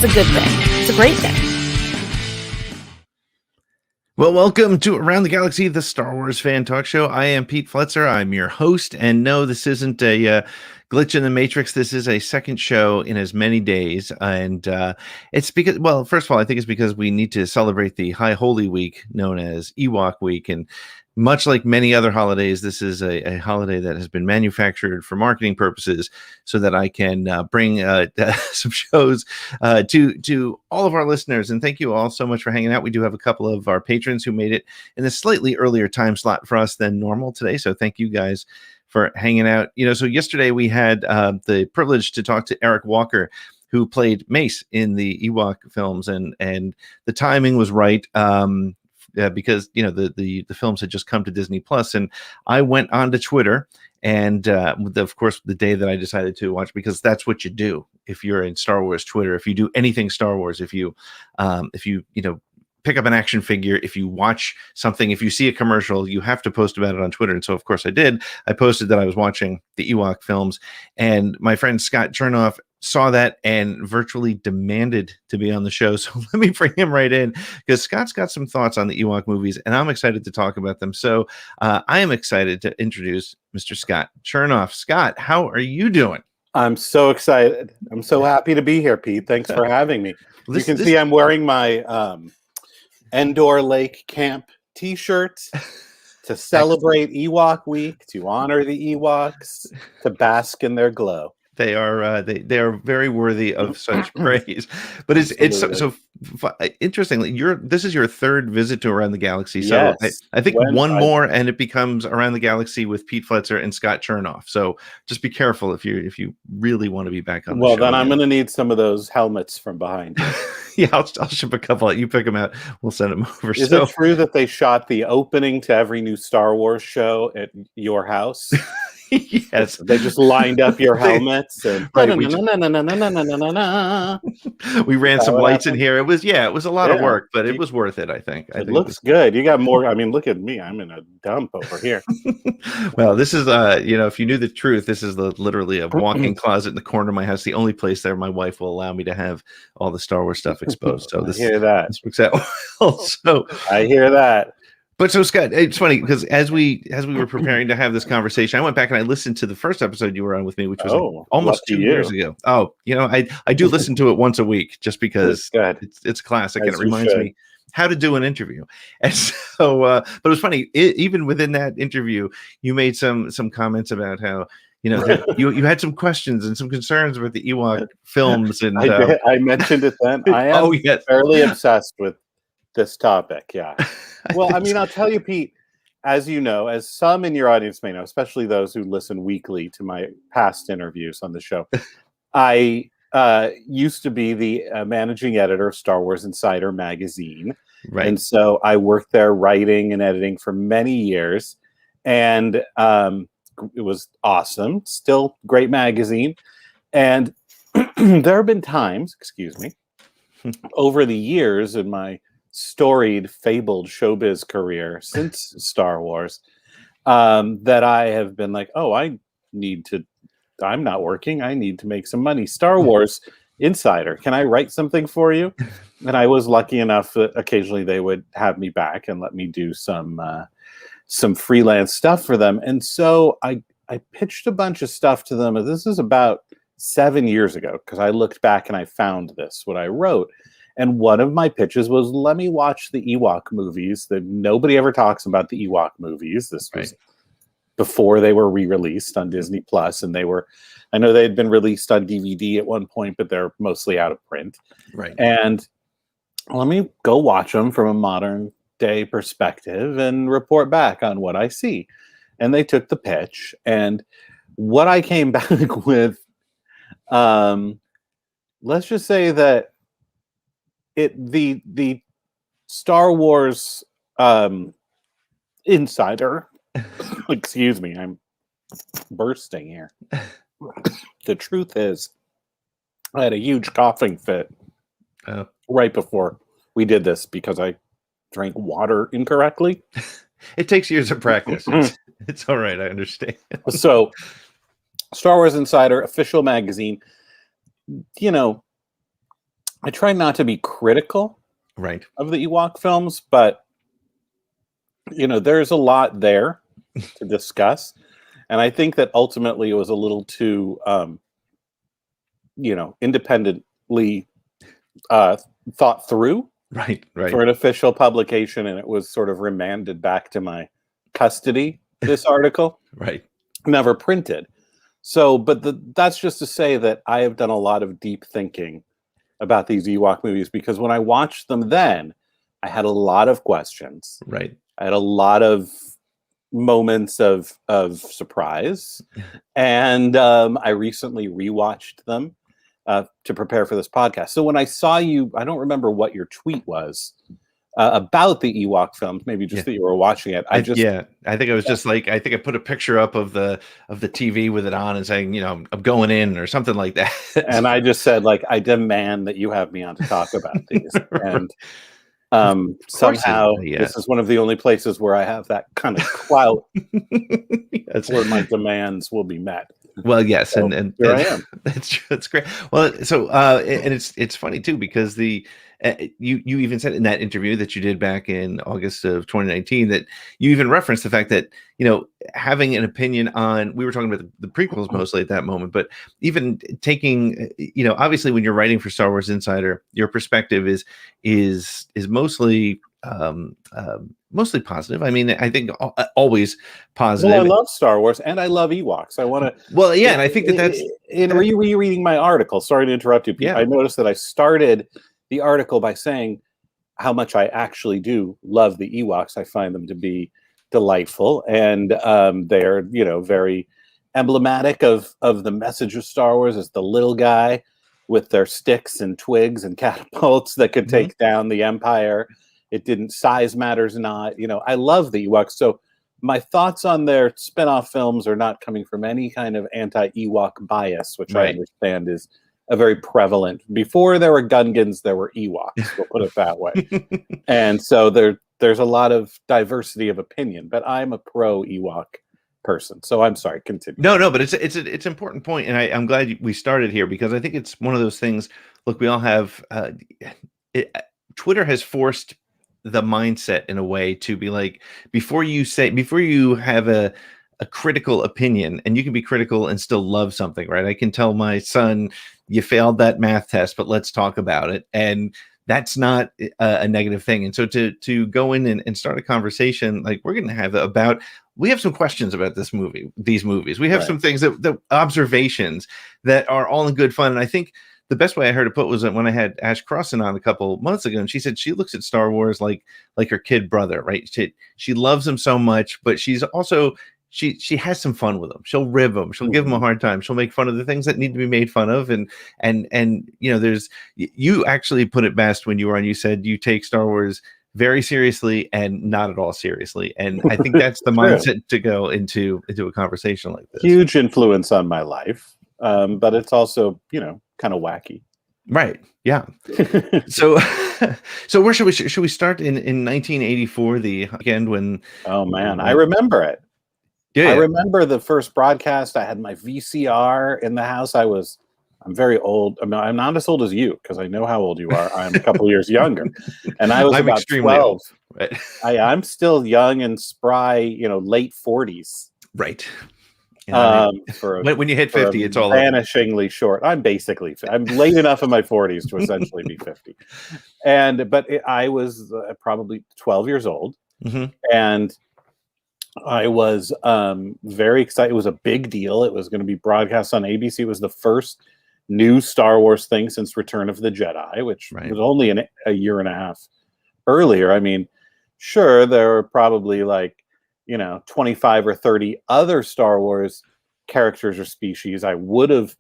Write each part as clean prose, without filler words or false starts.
It's a good thing. It's a great thing. Well, welcome to Around the Galaxy, the Star Wars fan talk show. I am Pete Fletzer. I'm your host. And no, this isn't a glitch in the Matrix. This is a second show in as many days. And it's because, well, first of all, I think it's because we need to celebrate the High Holy Week known as Ewok Week. And much like many other holidays, this is a holiday that has been manufactured for marketing purposes so that I can bring some shows to all of our listeners. And thank you all so much for hanging out. We do have a couple of our patrons who made it in a slightly earlier time slot for us than normal today. So thank you guys for hanging out. You know, so yesterday we had the privilege to talk to Eric Walker, who played Mace in the Ewok films, and the timing was right. Because you know the films had just come to Disney Plus, and I went onto Twitter, and of course the day that I decided to watch, because that's what you do if you're in Star Wars Twitter. If you do anything Star Wars, if you pick up an action figure, if you watch something, if you see a commercial, you have to post about it on Twitter. And so, of course, I did. I posted that I was watching the Ewok films, and my friend Scott Chernoff saw that and virtually demanded to be on the show. So let me bring him right in, because Scott's got some thoughts on the Ewok movies, and I'm excited to talk about them. So I am excited to introduce Mr. Scott Chernoff. Scott, how are you doing? I'm so excited. I'm so happy to be here, Pete. Thanks for having me. You can see I'm wearing my Endor Lake Camp t-shirt to celebrate Ewok Week, to honor the Ewoks, to bask in their glow. They are they are very worthy of such praise. But it's so interestingly, this is your third visit to Around the Galaxy. So yes. I think one more and it becomes Around the Galaxy with Pete Fletzer and Scott Chernoff. So just be careful if you really want to be back on the show. Well, then I'm going to need some of those helmets from behind you. Yeah, I'll ship a couple. You pick them out. We'll send them over. Is it true that they shot the opening to every new Star Wars show at your house? Yes, they just lined up your helmets and we ran some lights in here. It was a lot of work, but it was worth it. I think it looks good. You got more. I mean, look at me. I'm in a dump over here. Well, this is if you knew the truth, this is literally a walk-in closet in the corner of my house. The only place there my wife will allow me to have all the Star Wars stuff exposed. So I hear that. This works out well. So I hear that. But so Scott, it's funny because as we were preparing to have this conversation, I went back and I listened to the first episode you were on with me, which was almost 2 years ago. Oh, I do listen to it once a week just because it's classic and it reminds me how to do an interview. And so, but it was funny. Even within that interview, you made some comments about how you had some questions and some concerns about the Ewok films, and I mentioned it then. I am fairly obsessed with this topic. Yeah. Well, I mean, I'll tell you, Pete, as you know, as some in your audience may know, especially those who listen weekly to my past interviews on the show, I used to be the managing editor of Star Wars Insider magazine. Right. And so I worked there writing and editing for many years. And it was awesome. Still great magazine. And there have been times, over the years in my storied, fabled showbiz career since Star Wars, that I have been like, I'm not working. I need to make some money. Star Wars Insider, can I write something for you? And I was lucky enough that occasionally they would have me back and let me do some freelance stuff for them. And so I pitched a bunch of stuff to them. This is about 7 years ago, because I looked back and I found what I wrote. And one of my pitches was, let me watch the Ewok movies. That nobody ever talks about the Ewok movies. This was before they were re-released on Disney Plus, and I know they had been released on DVD at one point, but they're mostly out of print. Right. And let me go watch them from a modern day perspective and report back on what I see. And they took the pitch, and what I came back with, let's just say that the Star Wars Insider, excuse me, I'm bursting here. The truth is, I had a huge coughing fit right before we did this because I drank water incorrectly. It takes years of practice. It's all right. I understand. So, Star Wars Insider, official magazine, I try not to be critical Right. of the Ewok films, but there's a lot there to discuss, and I think that ultimately it was a little too, independently thought through Right. Right. for an official publication, and it was sort of remanded back to my custody. This article Right. never printed. So, but that's just to say that I have done a lot of deep thinking about these Ewok movies, because when I watched them then, I had a lot of questions. Right. I had a lot of moments of surprise, and I recently rewatched them to prepare for this podcast. So when I saw you, I don't remember what your tweet was about the Ewok films. Maybe just that you were watching it. I think I was just like, I think I put a picture up of the TV with it on and saying, I'm going in or something like that. And I just said, like, I demand that you have me on to talk about these. And somehow this is one of the only places where I have that kind of clout where my demands will be met. Well, yes, so and here I am. That's great. Well, so and it's funny too, because you even said in that interview that you did back in August of 2019 that you even referenced the fact that having an opinion on, we were talking about the prequels mostly at that moment, but even taking obviously when you're writing for Star Wars Insider, your perspective is mostly mostly positive. I mean, I think always positive. Well, I love Star Wars and I love Ewoks. I want to. Well, yeah, and I think that's in rereading my article. Sorry to interrupt you, Pete. Yeah. I noticed that I started the article by saying how much I actually do love the Ewoks. I find them to be delightful, and they're very emblematic of the message of Star Wars as the little guy with their sticks and twigs and catapults that could take down the Empire. It didn't, size matters not. I love the Ewoks. So my thoughts on their spin-off films are not coming from any kind of anti-Ewok bias, which I understand is a very prevalent. Before there were Gungans, there were Ewoks. We'll put it that way. And so there's a lot of diversity of opinion, but I'm a pro-Ewok person. So I'm sorry, continue. No, but it's an important point, and I'm glad we started here, because I think it's one of those things. Look, we all have Twitter has forced the mindset in a way to be like, before you have a critical opinion, and you can be critical and still love something, right? I can tell my son, you failed that math test, but let's talk about it. And that's not a negative thing. And so to go in and start a conversation like we're going to have about, we have some questions about these movies. We have some things the observations that are all in good fun. And I think the best way I heard it put was that when I had Ash Crossan on a couple months ago, and she said she looks at Star Wars like her kid brother, right? She loves him so much, but she's also, she has some fun with him. She'll rib him. She'll give him a hard time. She'll make fun of the things that need to be made fun of. And you actually put it best when you were on, you said you take Star Wars very seriously and not at all seriously. And I think that's the mindset to go into a conversation like this. Huge influence on my life. But it's also, kind of wacky. Right. Yeah. So where should we start in 1984, the weekend when? Oh man, I remember it. Yeah. I remember the first broadcast. I had my VCR in the house. I'm very old. I'm not as old as you, because I know how old you are. I'm a couple years younger, and I was about 12. Right. I'm still young and spry, late 40s. Right. When you hit 50, it's all vanishingly short. I'm late enough in my 40s to essentially be 50. But I was probably 12 years old, and I was very excited. It was a big deal. It was going to be broadcast on ABC. It was the first new Star Wars thing since Return of the Jedi, which was only a year and a half earlier. I mean, sure, there were probably 25 or 30 other Star Wars characters or species I would have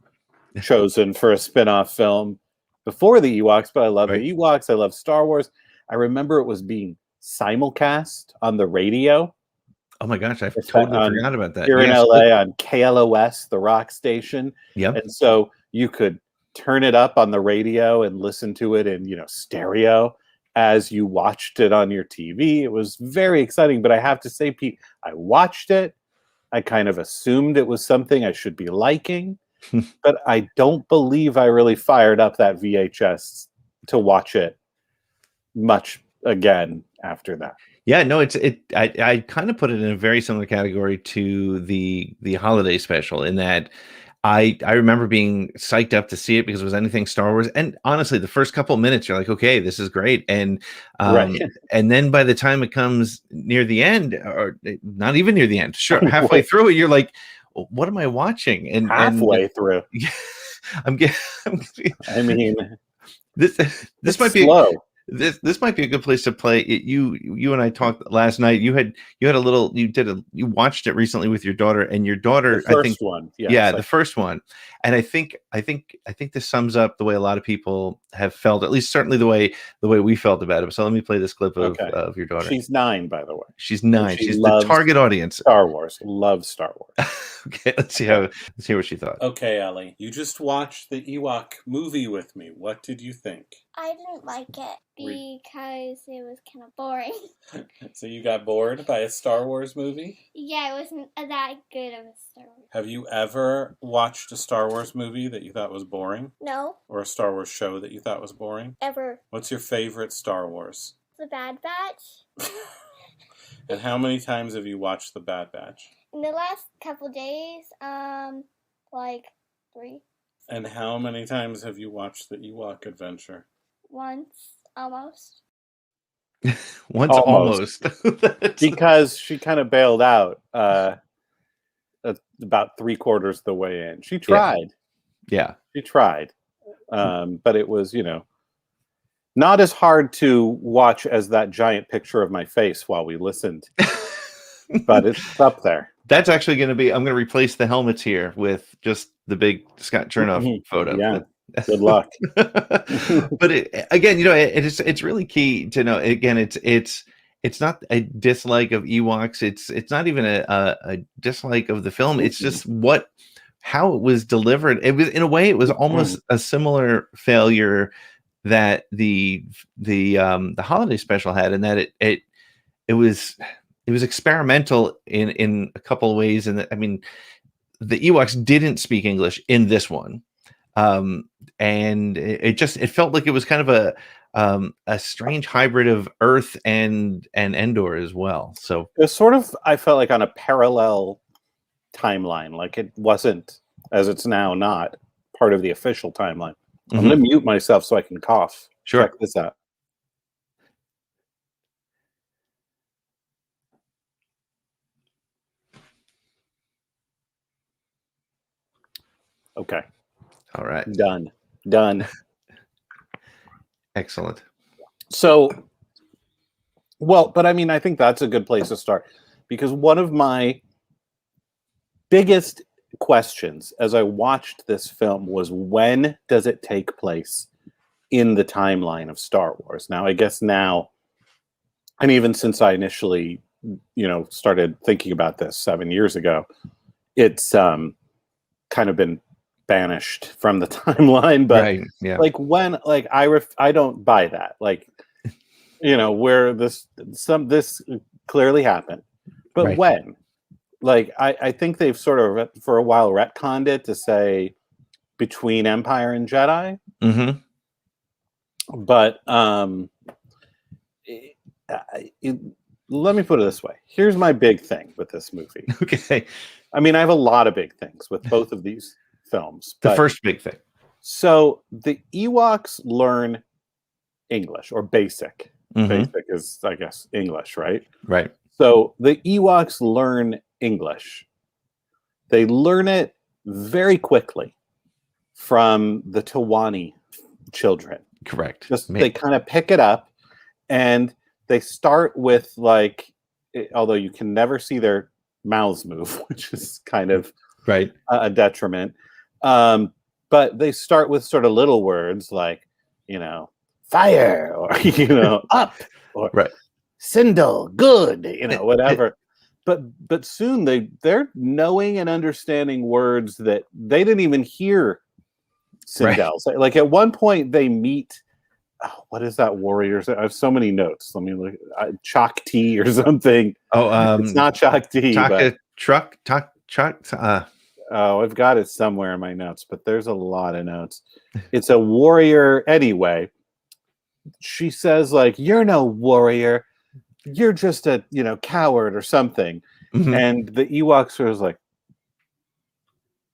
chosen for a spin-off film before the Ewoks, but I love the Ewoks. I love Star Wars. I remember it was being simulcast on the radio. Oh my gosh, I totally forgot about that. Here in LA on KLOS, the rock station. Yep. And so you could turn it up on the radio and listen to it in, stereo as you watched it on your TV. It was very exciting, but I have to say, Pete, I watched it. I kind of assumed it was something I should be liking, but I don't believe I really fired up that VHS to watch it much again after that. Yeah, no, I kind of put it in a very similar category to the holiday special, in that I remember being psyched up to see it because it was anything Star Wars. And honestly, the first couple of minutes, you're like, okay, this is great. And Right. and then by the time it comes near the end, or not even near the end, sure, halfway Wait. through it, you're like, what am I watching? And Halfway through. I'm getting. I mean, This might be slow. this might be a good place to play it. You and I talked last night. You watched it recently with your daughter, and your daughter, The I think, first one. yeah, the first one. And I think this sums up the way a lot of people have felt, at least certainly the way we felt about it. So let me play this clip of your daughter. She's 9, by the way. She's 9. She She's the target audience. Star Wars. Loves Star Wars. Okay, let's hear what she thought. Okay, Ellie, you just watched the Ewok movie with me. What did you think? I didn't like it because it was kind of boring. So you got bored by a Star Wars movie? Yeah, it wasn't that good of a Star Wars. Have you ever watched a Star Wars movie that you thought was boring? No, Or a Star Wars show that you thought was boring? ever. What's your favorite Star Wars? The Bad Batch. And how many times have you watched The Bad Batch? In the last couple days, like 3. And how many times have you watched the Ewok Adventure? Once, almost. Once almost. Because she kind of bailed out about 3/4 of the way in. She tried. Yeah. She tried. But it was, not as hard to watch as that giant picture of my face while we listened. But it's up there. That's actually going to be, I'm going to replace the helmets here with just the big Scott Chernoff photo. Yeah. Good luck. But again, it's really key to know. Again, it's not a dislike of Ewoks. It's not even a dislike of the film. It's just how it was delivered. It was, in a way, it was almost a similar failure that the holiday special had, and that it was experimental in a couple of ways. And I mean, the Ewoks didn't speak English in this one. And it felt like it was kind of a strange hybrid of Earth and Endor as well. So it's sort of, I felt like, on a parallel timeline, like it wasn't, as it's now not, part of the official timeline. I'm going to mute myself so I can cough. Sure. Check this out. Okay. All right. Done. Excellent. So, but I mean, I think that's a good place to start, because one of my biggest questions as I watched this film was, when does it take place in the timeline of Star Wars? Now, I guess now, and even since I initially, started thinking about this 7 years ago, it's kind of been banished from the timeline. But right, yeah. Like when, like I don't buy that. Like, where this clearly happened, but right. When? Like, I think they've sort of for a while retconned it to say between Empire and Jedi. But let me put it this way. Here's my big thing with this movie. Okay. I mean, I have a lot of big things with both of these films. The first big thing. So the Ewoks learn English, or basic. Basic is, I guess, English, right? Right. So the Ewoks learn English. They learn it very quickly from the Tawani children. Correct. They kind of pick it up, and they start with, like, although you can never see their mouths move, which is kind of right a detriment. But they start with sort of little words like, fire, or up, or right. Sindel, good, whatever. But soon they're knowing and understanding words that they didn't even hear Sindel say. Like, at one point they meet, what is that warrior? I have so many notes. Let me look. Chalk Tea or something. Oh, it's not Chalk Tea. Truck. Oh, I've got it somewhere in my notes, but there's a lot of notes. It's a warrior anyway. she says like, "You're no warrior. You're just a coward or something." Mhm. And the Ewoks are like,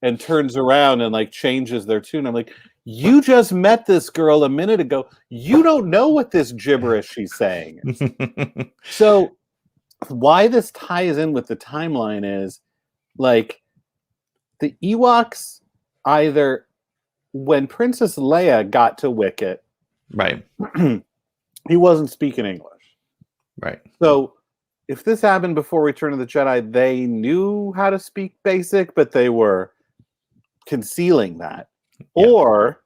and turns around and like changes their tune. I'm like, you just met this girl a minute ago. You don't know what this gibberish she's saying is. So why this ties in with the timeline is like the Ewoks either when Princess Leia got to Wicket, Right. he wasn't speaking English. Right. So if this happened before Return of the Jedi, they knew how to speak basic, but they were concealing that. Yeah. Or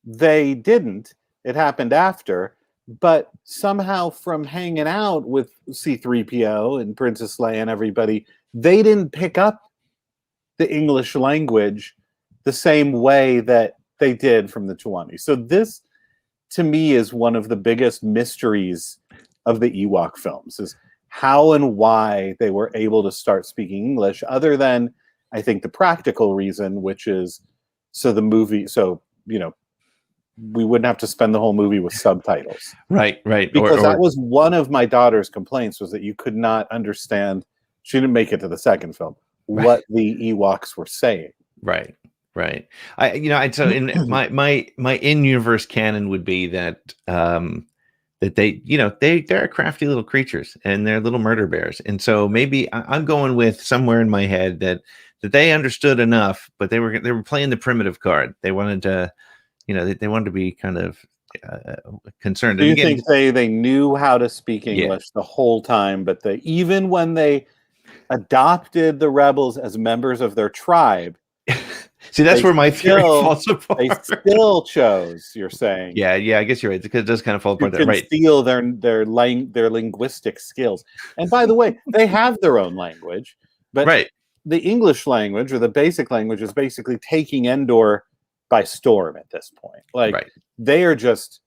they didn't. It happened after. But somehow from hanging out with C-3PO and Princess Leia and everybody, they didn't pick up the English language the same way that they did from the 20s. So this, to me, is one of the biggest mysteries of the Ewok films, is how and why they were able to start speaking English, other than, I think, the practical reason, which is we wouldn't have to spend the whole movie with subtitles. Right. Because that was one of my daughter's complaints, was that you could not understand, she didn't make it to the second film, what the Ewoks were saying. Right. So in my in-universe canon would be that that they're crafty little creatures and they're little murder bears, and so maybe I'm going with somewhere in my head that they understood enough, but they were playing the primitive card. They wanted to, they wanted to be kind of concerned. Do you think they knew how to speak English the whole time, but even when they adopted the rebels as members of their tribe? See, that's where my theory falls apart. They still chose, you're saying. Yeah, I guess you're right, because it does kind of fall apart. To conceal their linguistic skills. And by the way, they have their own language, but the English language, or the basic language, is basically taking Endor by storm at this point. They are just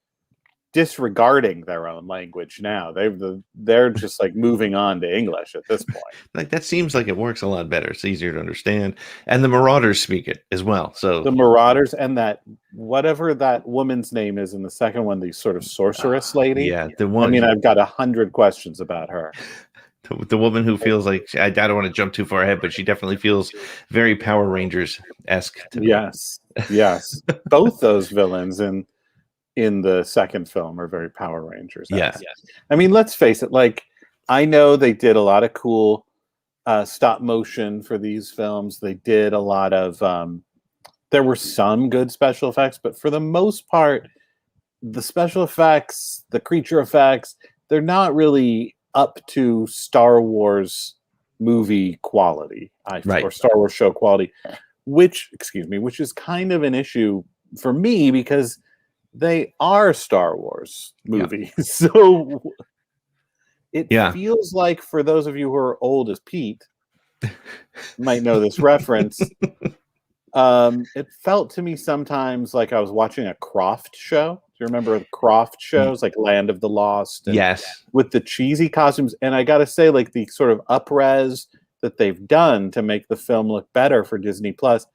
disregarding their own language now. They're just like moving on to English at this point. Like, that seems like it works a lot better. It's easier to understand, and the Marauders speak it as well. So the Marauders and that whatever that woman's name is in the second one, the sort of sorceress lady. Yeah, the one. I mean, I've got 100 questions about her. The woman who feels like, I don't want to jump too far ahead, but she definitely feels very Power Rangers-esque to me. Yes. Both those villains in the second film are very Power Rangers. Yes. I mean, let's face it. Like, I know they did a lot of cool stop motion for these films. They did a lot of. There were some good special effects, but for the most part, the special effects, the creature effects, they're not really up to Star Wars movie quality, or Star Wars show quality, which is kind of an issue for me, because they are Star Wars movies. Yeah. So it feels like, for those of you who are old as Pete might know this reference, it felt to me sometimes like I was watching a Croft show. Do you remember the Croft shows, like Land of the Lost? Yes. With the cheesy costumes. And I got to say, like, the sort of up-res that they've done to make the film look better for Disney Plus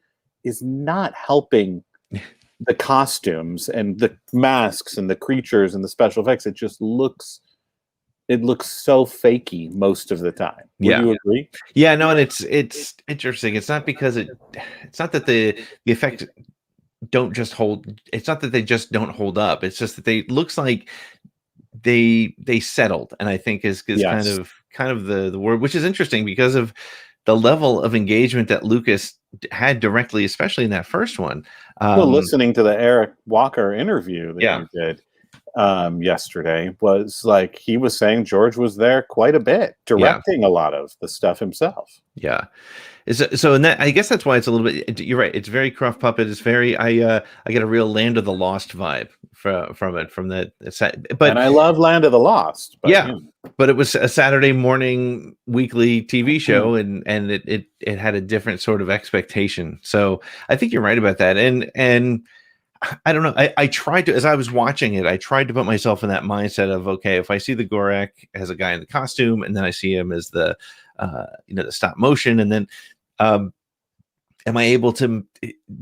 is not helping the costumes and the masks and the creatures and the special effects. It just looks so fakey most of the time. Would you agree? Yeah, no, and it's interesting. It's not because it's not that the effects don't just hold. It's not that they just don't hold up. It's just that they looks like they settled, and I think is kind of the word, which is interesting because of the level of engagement that Lucas had directly, especially in that first one. Listening to the Eric Walker interview that you did yesterday, was like, he was saying George was there quite a bit, directing a lot of the stuff himself. Yeah. So and that, I guess that's why it's a little bit, you're right, it's very Croft Puppet. It's very, I get a real Land of the Lost vibe from it, from the set. And I love Land of the Lost. But, but it was a Saturday morning weekly TV show, and it had a different sort of expectation. So I think you're right about that. And I don't know. I tried to, as I was watching it, I tried to put myself in that mindset of, okay, if I see the Gorak as a guy in the costume, and then I see him as the the stop motion, and then am I able to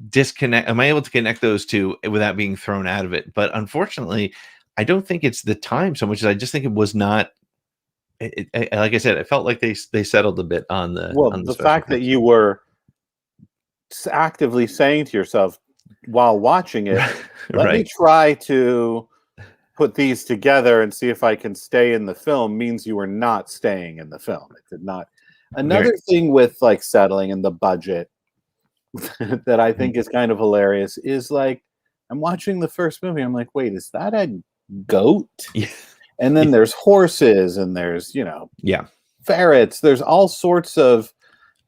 disconnect? Am I able to connect those two without being thrown out of it? But unfortunately, I don't think it's the time so much as I just think it was not. Like I said, it felt like they settled a bit on the. Well, on the special fact that effects. you were actively saying to yourself while watching it, let me Right. try to put these together and see if I can stay in the film, means you were not staying in the film. It did not. Another thing with like settling and the budget that I think is kind of hilarious is like, I'm watching the first movie. I'm like, wait, is that a goat? Yeah. And then there's horses and there's, you know, Yeah. ferrets. There's all sorts of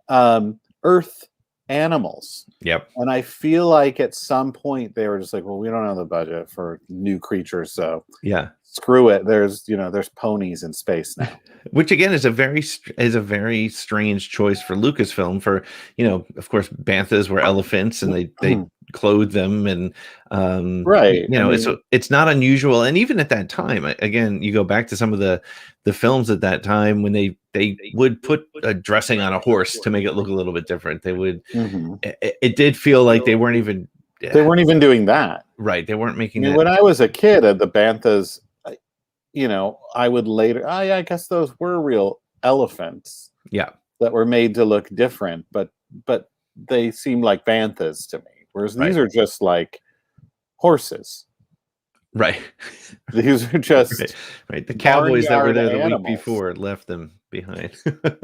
earth animals. Yep. And I feel like at some point they were just like, well, we don't have the budget for new creatures, so Yeah. screw it. There's ponies in space now. Which again is a very strange choice for Lucasfilm. For of course, banthas were elephants, and they clothed them, and right. It's not unusual. And even at that time, again, you go back to some of the films at that time when they would put a dressing on a horse to make it look a little bit different. They would. It did feel like they weren't even doing that. Right. They weren't making. When I was a kid, the banthas. I would later. I guess those were real elephants. Yeah, that were made to look different, but they seem like banthas to me. Whereas these are just like horses. Right. These are just right. The cowboys that were there the animals. week before left them behind.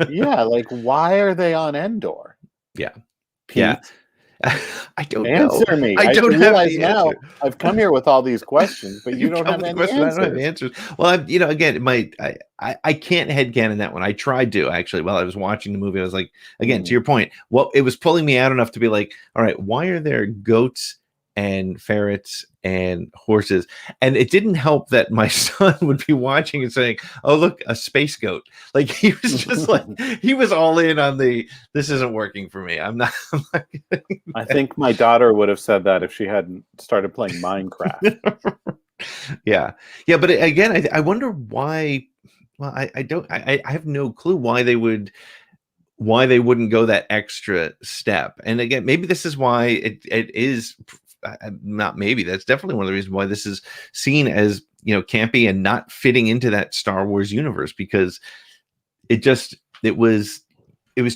Yeah, like why are they on Endor? Yeah. Pete? Yeah. I don't answer know. me. I don't have realize the now. answer. I've come here with all these questions, but you don't have any answers. I don't have answers. Well, again, I can't headcanon that one. I tried to actually while I was watching the movie. I was like, again, to your point, it was pulling me out enough to be like, all right, why are there goats and ferrets and horses? And it didn't help that my son would be watching and saying, oh, look, a space goat. Like he was just like, he was all in on this isn't working for me. I'm not I think my daughter would have said that if she hadn't started playing Minecraft. Yeah. But again, I wonder why. Well, I have no clue why they wouldn't go that extra step. And again, maybe this is why it is not maybe that's definitely one of the reasons why this is seen as campy and not fitting into that Star Wars universe, because it was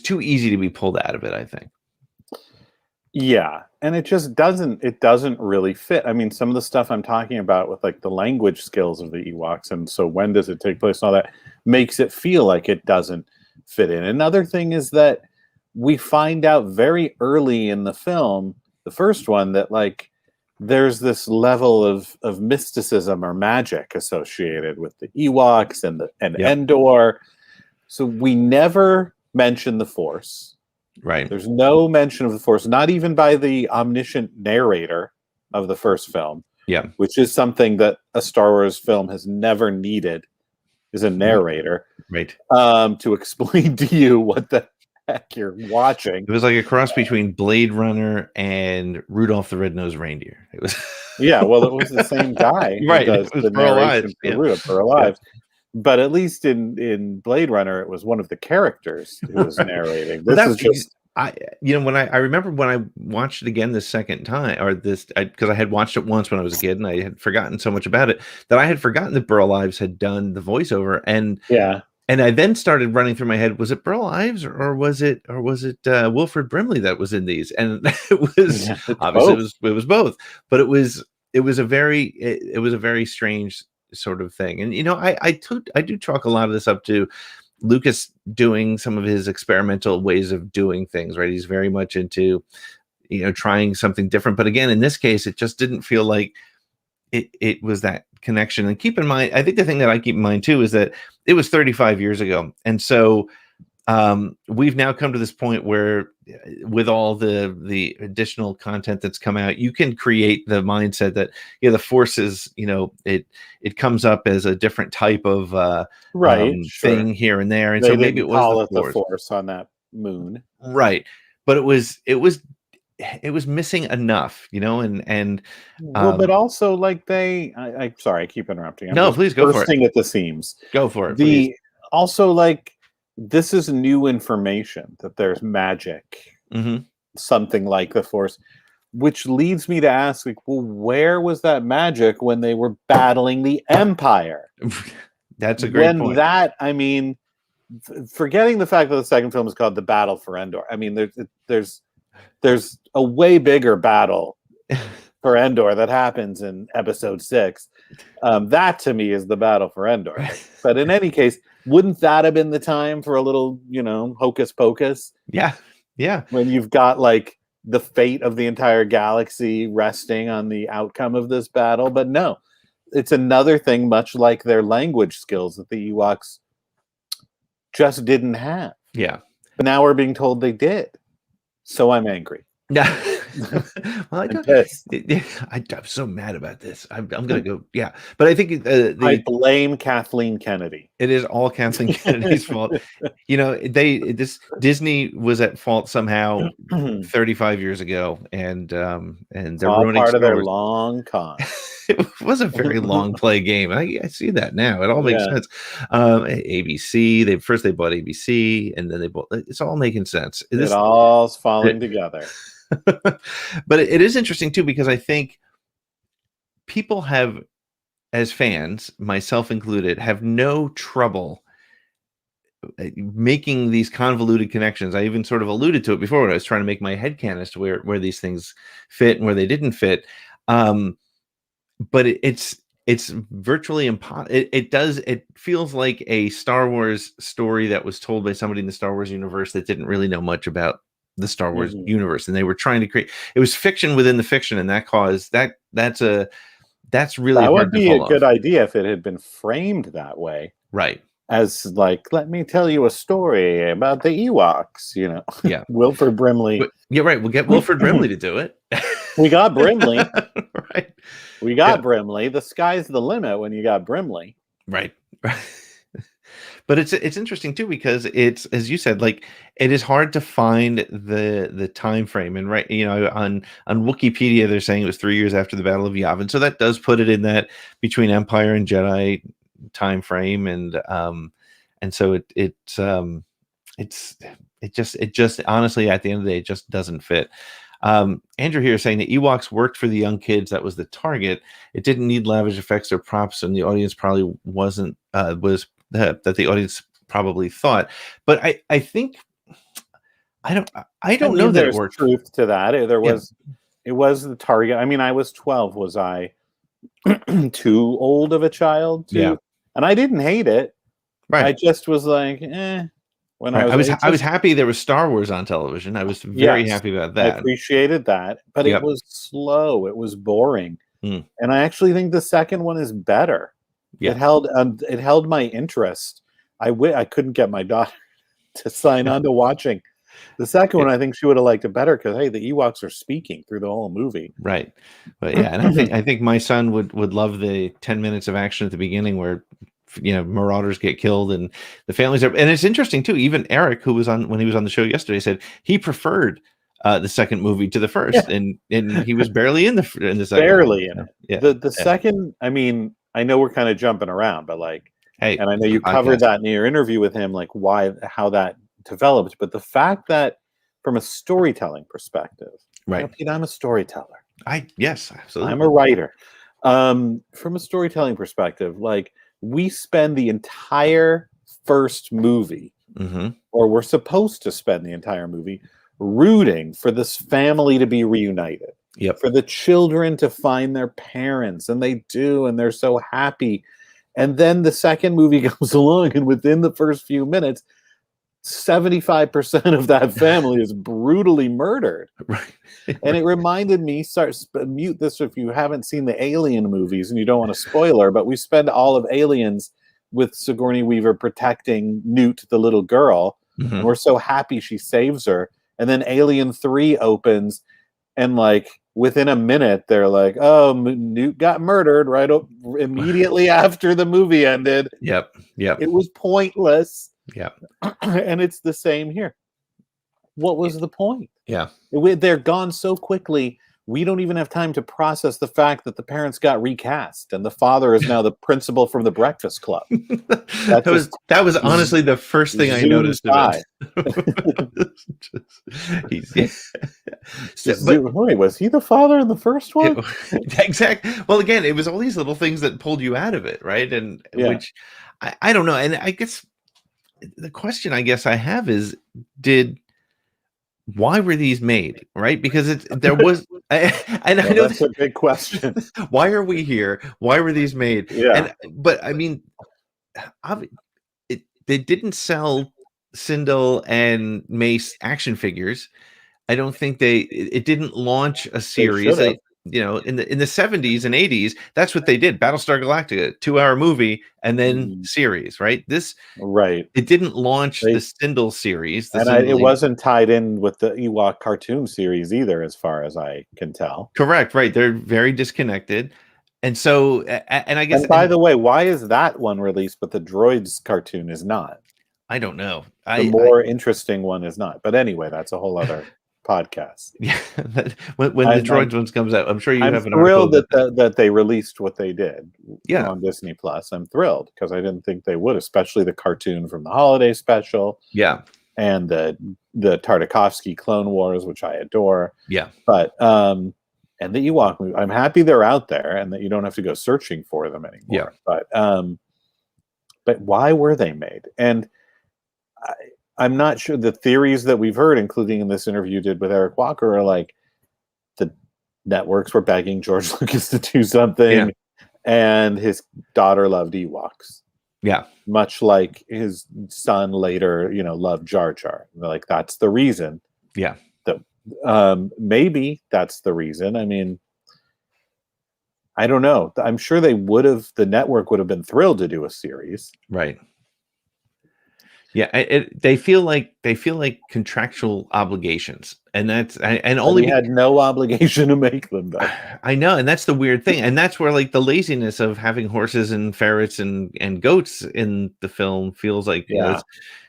too easy to be pulled out of it, I think. Yeah, and it doesn't really fit. I mean, some of the stuff I'm talking about with like the language skills of the Ewoks, and so when does it take place and all that, makes it feel like it doesn't fit in. Another thing is that we find out very early in the film, the first one, that like there's this level of mysticism or magic associated with the Ewoks and Endor. So we never mention the Force. Right. There's no mention of the Force, not even by the omniscient narrator of the first film. Yeah. Which is something that a Star Wars film has never needed, is a narrator. Right. To explain to you what the heck you're watching. It was like a cross between Blade Runner and Rudolph the Red-Nosed Reindeer. It was Yeah, well, it was the same guy. Right. Does It was the Pearl narration Ives. for Yeah. Rudolph, Pearl Ives. But at least in Blade Runner, it was one of the characters who was narrating. This is just I remember when I watched it again the second time, or because I had watched it once when I was a kid and I had forgotten so much about it that I had forgotten that Burl Ives had done the voiceover, and I then started running through my head, was it Burl Ives or was it Wilford Brimley that was in these? And it was obviously it was both, but it was a very strange sort of thing. And I do chalk a lot of this up to Lucas doing some of his experimental ways of doing things, right? He's very much into trying something different, but again, in this case, it just didn't feel like it was that connection. And keep in mind, I think the thing that I keep in mind too is that it was 35 years ago, and so we've now come to this point where, with all the additional content that's come out, you can create the mindset that the Force is, it comes up as a different type of thing here and there, and they so maybe it was the Force on that moon, right? But it was missing enough, and but also like I'm sorry, I keep interrupting. No, please go for it. Bursting at the seams. Go for it. Please. Also, like, this is new information that there's magic something like the Force, which leads me to ask, like, well, where was that magic when they were battling the Empire? That's a great point. I mean, forgetting the fact that the second film is called The Battle for Endor. I mean, there's a way bigger battle for Endor that happens in Episode 6. That to me is the battle for Endor. But in any case, wouldn't that have been the time for a little, hocus pocus? Yeah. When you've got like the fate of the entire galaxy resting on the outcome of this battle. But no, it's another thing, much like their language skills, that the Ewoks just didn't have. Yeah. But now we're being told they did. So I'm angry. Yeah. Well, I'm pissed. I'm so mad about this. I'm gonna go. Yeah, but I think I blame Kathleen Kennedy. It is all Kathleen Kennedy's fault. Disney was at fault somehow 35 years ago, and they're all ruining part of their Wars. long con. It was a very long play game. I see that now. It all makes sense. ABC. They bought ABC, and then they bought. It's all making sense. It all's falling together. But it is interesting too, because I think people have, as fans, myself included, have no trouble making these convoluted connections. I even sort of alluded to it before when I was trying to make my headcanon as to where these things fit and where they didn't fit. But it's virtually impossible. It feels like a Star Wars story that was told by somebody in the Star Wars universe that didn't really know much about the Star Wars universe, and they were trying to create. It was fiction within the fiction, and that's really that hard would be to pull a good off. idea if it had been framed that way, Right? As like, let me tell you a story about the Ewoks. Yeah, Wilford Brimley. Yeah, right. We'll get Wilford Brimley to do it. We got Brimley. Right. We got Brimley. The sky's the limit when you got Brimley. Right. But it's interesting too, because it's, as you said, like, it is hard to find the time frame, and on Wikipedia they're saying it was 3 years after the Battle of Yavin, so that does put it in that between Empire and Jedi time frame, and so it just honestly, at the end of the day, it just doesn't fit. Andrew here is saying that Ewoks worked for the young kids. That was the target. It didn't need lavish effects or props, and the audience probably wasn't that the audience probably thought. But I think I don't know that it worked. Truth to that. It was the target. I mean, I was 12. Was I too old of a child? And I didn't hate it. Right. I just was like, eh. When I was happy there was Star Wars on television. I was very happy about that. I appreciated that, but it was slow. It was boring, and I actually think the second one is better. Yeah. It held my interest. I couldn't get my daughter to sign on to watching the second one. I think she would have liked it better because, hey, the Ewoks are speaking through the whole movie. Right. But yeah, and I think my son would love the 10 minutes of action at the beginning where marauders get killed and the families are. And it's interesting too. Even Eric, who was when he was on the show yesterday, said he preferred the second movie to the first, and he was barely in the second. Barely in it. Yeah. The second. I mean, I know we're kind of jumping around, but like, hey, and I know you covered that in your interview with him, like how that developed. But the fact that from a storytelling perspective, right? I'm a storyteller. Yes, absolutely. I'm a writer. From a storytelling perspective, like, we spend the entire first movie, or we're supposed to spend the entire movie, rooting for this family to be reunited. Yep. For the children to find their parents, and they do, and they're so happy. And then the second movie comes along, and within the first few minutes, 75% of that family is brutally murdered. Right. And it reminded me, mute this if you haven't seen the Alien movies and you don't want a spoiler, but we spend all of Aliens with Sigourney Weaver protecting Newt, the little girl. And we're so happy she saves her. And then Alien 3 opens, and like within a minute, they're like, oh, Newt got murdered right immediately after the movie ended. Yep. It was pointless. Yeah. And it's the same here. What was the point? Yeah. They're gone so quickly. we don't even have time to process the fact that the parents got recast and the father is now the principal from the Breakfast Club. That was honestly the first thing I noticed by. But was he the father in the first one? Exactly. Well, again, it was all these little things that pulled you out of it, right? And which I don't know. And I guess the question I guess I have is, why were these made, right? Because there was, I know that's a big question. Why are we here? Why were these made? Yeah. But I mean, they didn't sell Sindel and Mace action figures. I don't think it didn't launch a series. In the 70s and 80s, that's what they did. Battlestar Galactica, 2-hour movie, and then series, right? It didn't launch the Sindel series. It wasn't tied in with the Ewok cartoon series either, as far as I can tell. Correct, right. They're very disconnected. And so, and I guess... And by the way, why is that one released, but the Droids cartoon is not? I don't know. The more interesting one is not. But anyway, that's a whole other podcast. Yeah, when the Droids ones comes out, I'm sure you have an thrilled article that they released what they did on Disney Plus. I'm thrilled because I didn't think they would, especially the cartoon from the holiday special. Yeah. And the Tartakovsky Clone Wars, which I adore. Yeah. But and the Ewok movie, I'm happy they're out there and that you don't have to go searching for them anymore. Yeah. But why were they made? And I'm not sure. The theories that we've heard, including in this interview you did with Eric Walker, are like the networks were begging George Lucas to do something, and his daughter loved Ewoks. Yeah, much like his son later, loved Jar Jar. Like that's the reason. Yeah, that maybe that's the reason. I mean, I don't know. I'm sure they would have. The network would have been thrilled to do a series, right? Yeah, they feel like contractual obligations, and only had no obligation to make them. Though. I know, and that's the weird thing, and that's where like the laziness of having horses and ferrets and goats in the film feels like.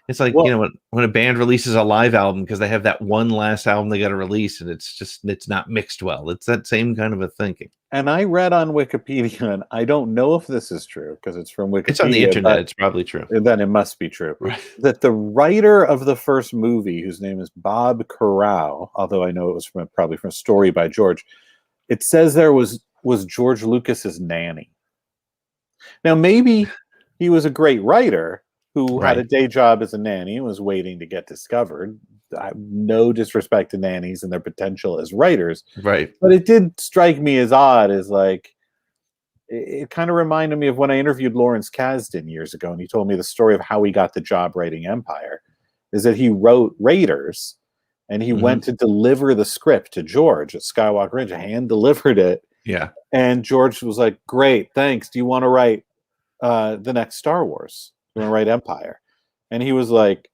It's like when a band releases a live album because they have that one last album they got to release, and it's not mixed well. It's that same kind of a thinking. And I read on Wikipedia, and I don't know if this is true because it's from Wikipedia. It's on the internet. It's probably true. Then it must be true. Right. That the writer of the first movie, whose name is Bob Corral, although I know it was probably from a story by George, it says there was George Lucas's nanny. Now maybe he was a great writer who had a day job as a nanny and was waiting to get discovered. No disrespect to nannies and their potential as writers. Right. But it did strike me as odd, as like, it kind of reminded me of when I interviewed Lawrence Kasdan years ago, and he told me the story of how he got the job writing Empire, is that he wrote Raiders, and he went to deliver the script to George at Skywalker Ranch, hand delivered it. Yeah. And George was like, great, thanks. Do you want to write the next Star Wars? You want to write Empire? And he was like,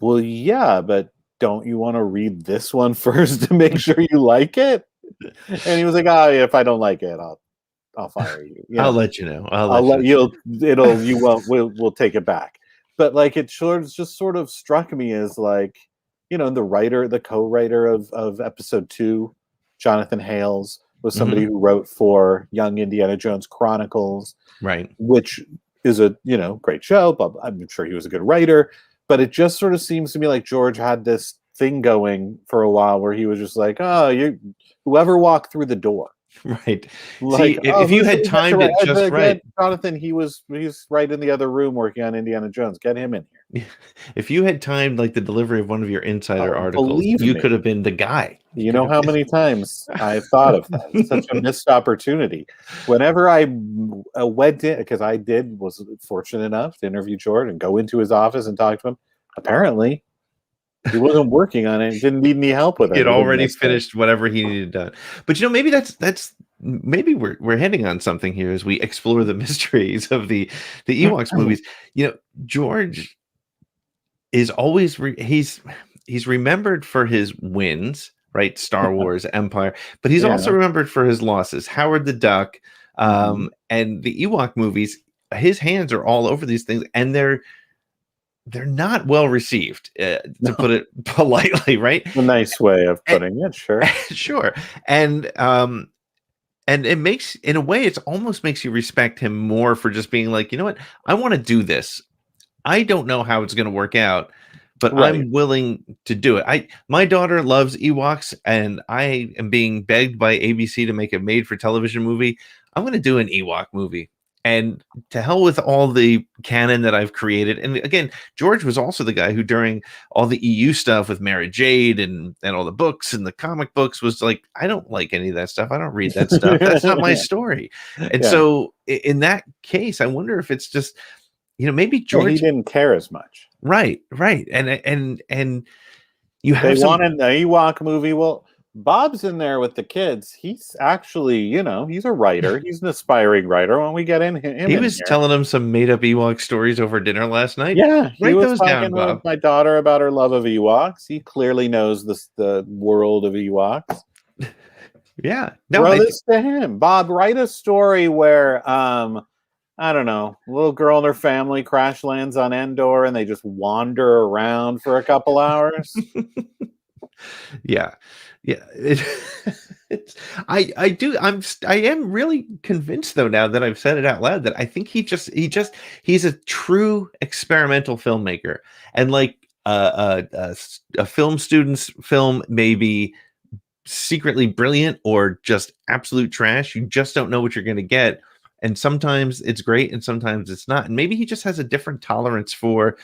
well, yeah, but don't you want to read this one first to make sure you like it? And he was like, oh, yeah, if I don't like it, I'll fire you. I'll let you know. We'll take it back. But like, it just sort of struck me as like, the co-writer of episode 2, Jonathan Hales, was somebody who wrote for Young Indiana Jones Chronicles, right? Which is a great show, but I'm sure he was a good writer. But it just sort of seems to me like George had this thing going for a while where he was just like, oh, whoever walked through the door. Right. Like, see, if you had timed it just right. Jonathan, he's right in the other room working on Indiana Jones. Get him in here. If you had timed like the delivery of one of your insider articles, you could have been the guy. You know how many times I've thought of that. It's such a missed opportunity. Whenever I went in, because was fortunate enough to interview George and go into his office and talk to him. Apparently, he wasn't working on it. Didn't need any help with it. He had already finished whatever he needed done. But maybe that's maybe we're hitting on something here as we explore the mysteries of the Ewoks movies. George is always he's remembered for his wins, right? Star Wars, Empire, but he's also remembered for his losses. Howard the Duck, and the Ewok movies. His hands are all over these things, and they're they're not well received, to put it politely, right? A nice way of putting it, sure. Sure. And it makes, in a way, it almost makes you respect him more for just being like, you know what, I want to do this. I don't know how it's going to work out, but Right. I'm willing to do it. My daughter loves Ewoks, and I am being begged by ABC to make a made-for-television movie. I'm going to do an Ewok movie. And to hell with all the canon that I've created. And again, George was also the guy who, during all the EU stuff with Mara Jade and all the books and the comic books, was like, I don't like any of that stuff. I don't read that stuff. That's not my story. And so in that case, I wonder if it's just, maybe George, he didn't care as much. Right. And you have they wanted the Ewok movie. Well, Bob's in there with the kids. He's actually, he's a writer. He's an aspiring writer. When we get in him, he was telling them some made up Ewok stories over dinner last night. Yeah, write he was those talking down, Bob. with my daughter about her love of Ewoks. He clearly knows the world of Ewoks. Yeah, throw this to him, Bob. Write a story where I don't know, a little girl and her family crash lands on Endor and they just wander around for a couple hours. Yeah. I am really convinced, though, now that I've said it out loud, that I think he's a true experimental filmmaker. And like a film student's film may be secretly brilliant or just absolute trash. You just don't know what you're going to get. And sometimes it's great and sometimes it's not. And maybe he just has a different tolerance for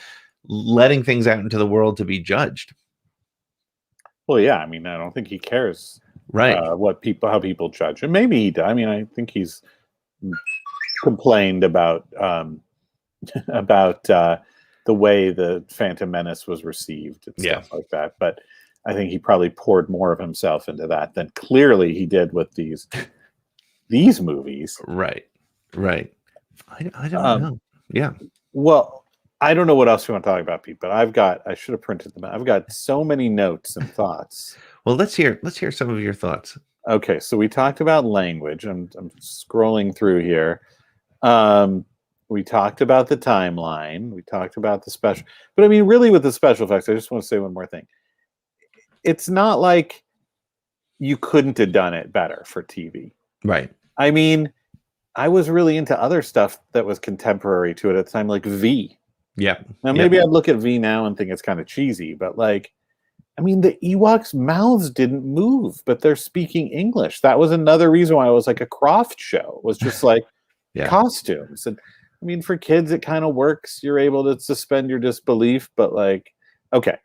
letting things out into the world to be judged. Well, yeah, I mean, I don't think he cares, right? How people judge him. Maybe he does. I mean, I think he's complained about the way the Phantom Menace was received and stuff like that. But I think he probably poured more of himself into that than clearly he did with these movies. Right. I don't know. Yeah. Well, I don't know what else you want to talk about, Pete, but I should have printed them out. I've got so many notes and thoughts. Well, let's hear some of your thoughts. Okay, so we talked about language. I'm scrolling through here. We talked about the timeline. We talked about the special. But I mean, really with the special effects, I just want to say one more thing. It's not like you couldn't have done it better for TV. Right. I mean, I was really into other stuff that was contemporary to it at the time, like V. Yeah. Now, maybe I'd look at V now and think it's kind of cheesy, but like, I mean, the Ewoks' mouths didn't move, but they're speaking English. That was another reason why it was like a Croft show. It was just like costumes. And I mean, for kids, it kind of works. You're able to suspend your disbelief, but like, okay.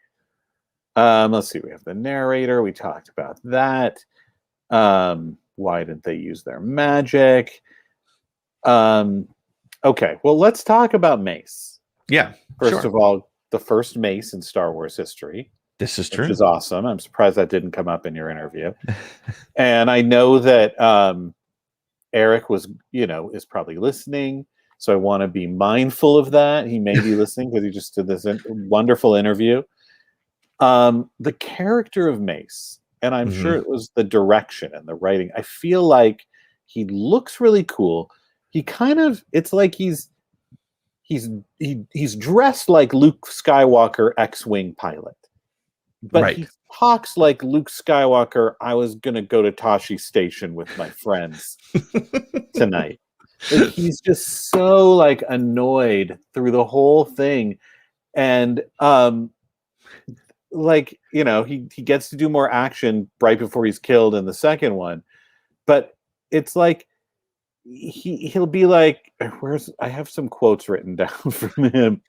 Let's see. We have the narrator. We talked about that. Why didn't they use their magic? Okay. Well, let's talk about Mace. Yeah. First of all, the first Mace in Star Wars history. This is true. Which is awesome. I'm surprised that didn't come up in your interview. And I know that Eric is probably listening. So I want to be mindful of that. He may be listening because he just did this wonderful interview. The character of Mace, and I'm sure it was the direction and the writing. I feel like he looks really cool. It's like he's dressed like Luke Skywalker X-Wing pilot. But he talks like Luke Skywalker. I was going to go to Tashi Station with my friends tonight. Like, he's just so like annoyed through the whole thing. And he gets to do more action right before he's killed in the second one. But it's like he'll be like, I have some quotes written down from him.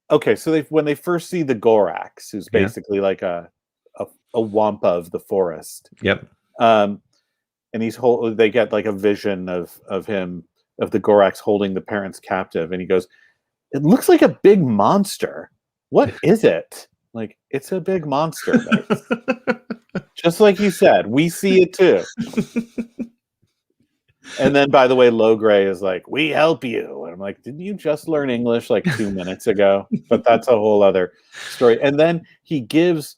Okay, so when they first see the Gorax, who's basically like a wampa of the forest. Yep. And they get like a vision of the Gorax holding the parents captive, and he goes, "It looks like a big monster. What is it?" Like, it's a big monster. Just like you said, we see it too. And then, by the way, Logray is like, "We help you." And I'm like, didn't you just learn English like 2 minutes ago? But that's a whole other story. And then he gives,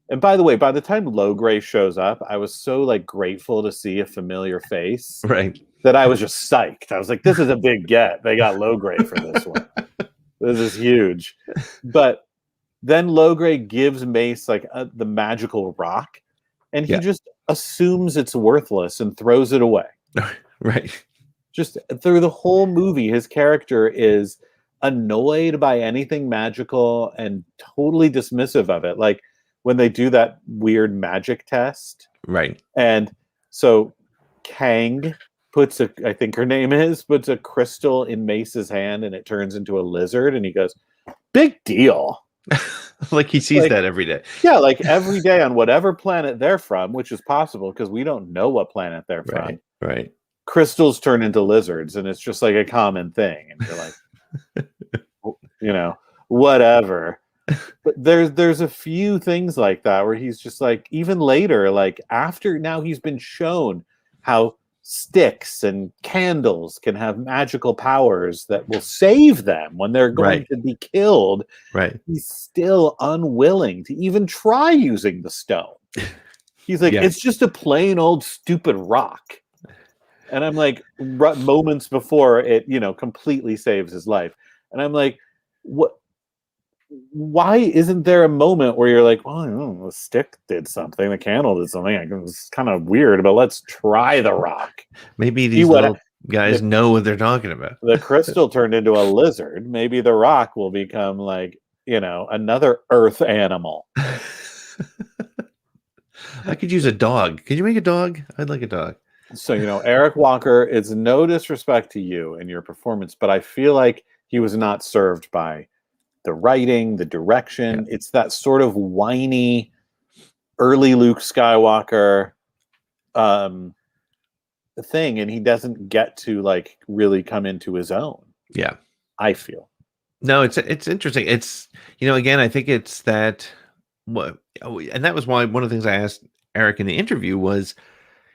and by the way, by the time Logray shows up, I was so like grateful to see a familiar face. Right. That I was just psyched. I was like, this is a big get. They got Logray for this one. This is huge. But then Logray gives Mace like the magical rock, and he just assumes it's worthless and throws it away. Right. Just through the whole movie, his character is annoyed by anything magical and totally dismissive of it. Like when they do that weird magic test. Right. And so Kang puts I think her name is, puts a crystal in Mace's hand and it turns into a lizard. And he goes, big deal. Like he sees that every day. Yeah, like every day on whatever planet they're from, which is possible because we don't know what planet they're from. Right. Crystals turn into lizards and it's just like a common thing. And you're like, whatever. But there's a few things like that where he's just like, even later, like after now he's been shown how sticks and candles can have magical powers that will save them when they're going to be killed. Right. He's still unwilling to even try using the stone. He's like, it's just a plain old stupid rock. And I'm like, moments before it, completely saves his life. And I'm like, what? Why isn't there a moment where you're like, well, the stick did something, the candle did something. It's kind of weird, but let's try the rock. Maybe these little guys know what they're talking about. The crystal turned into a lizard. Maybe the rock will become like, another earth animal. I could use a dog. Could you make a dog? I'd like a dog. So, Eric Walker, it's no disrespect to you and your performance, but I feel like he was not served by the writing, the direction. It's that sort of whiny early Luke Skywalker thing, and he doesn't get to like really come into his own. Yeah, I feel. No, it's interesting. It's again, I think it's that and that was why one of the things I asked Eric in the interview was,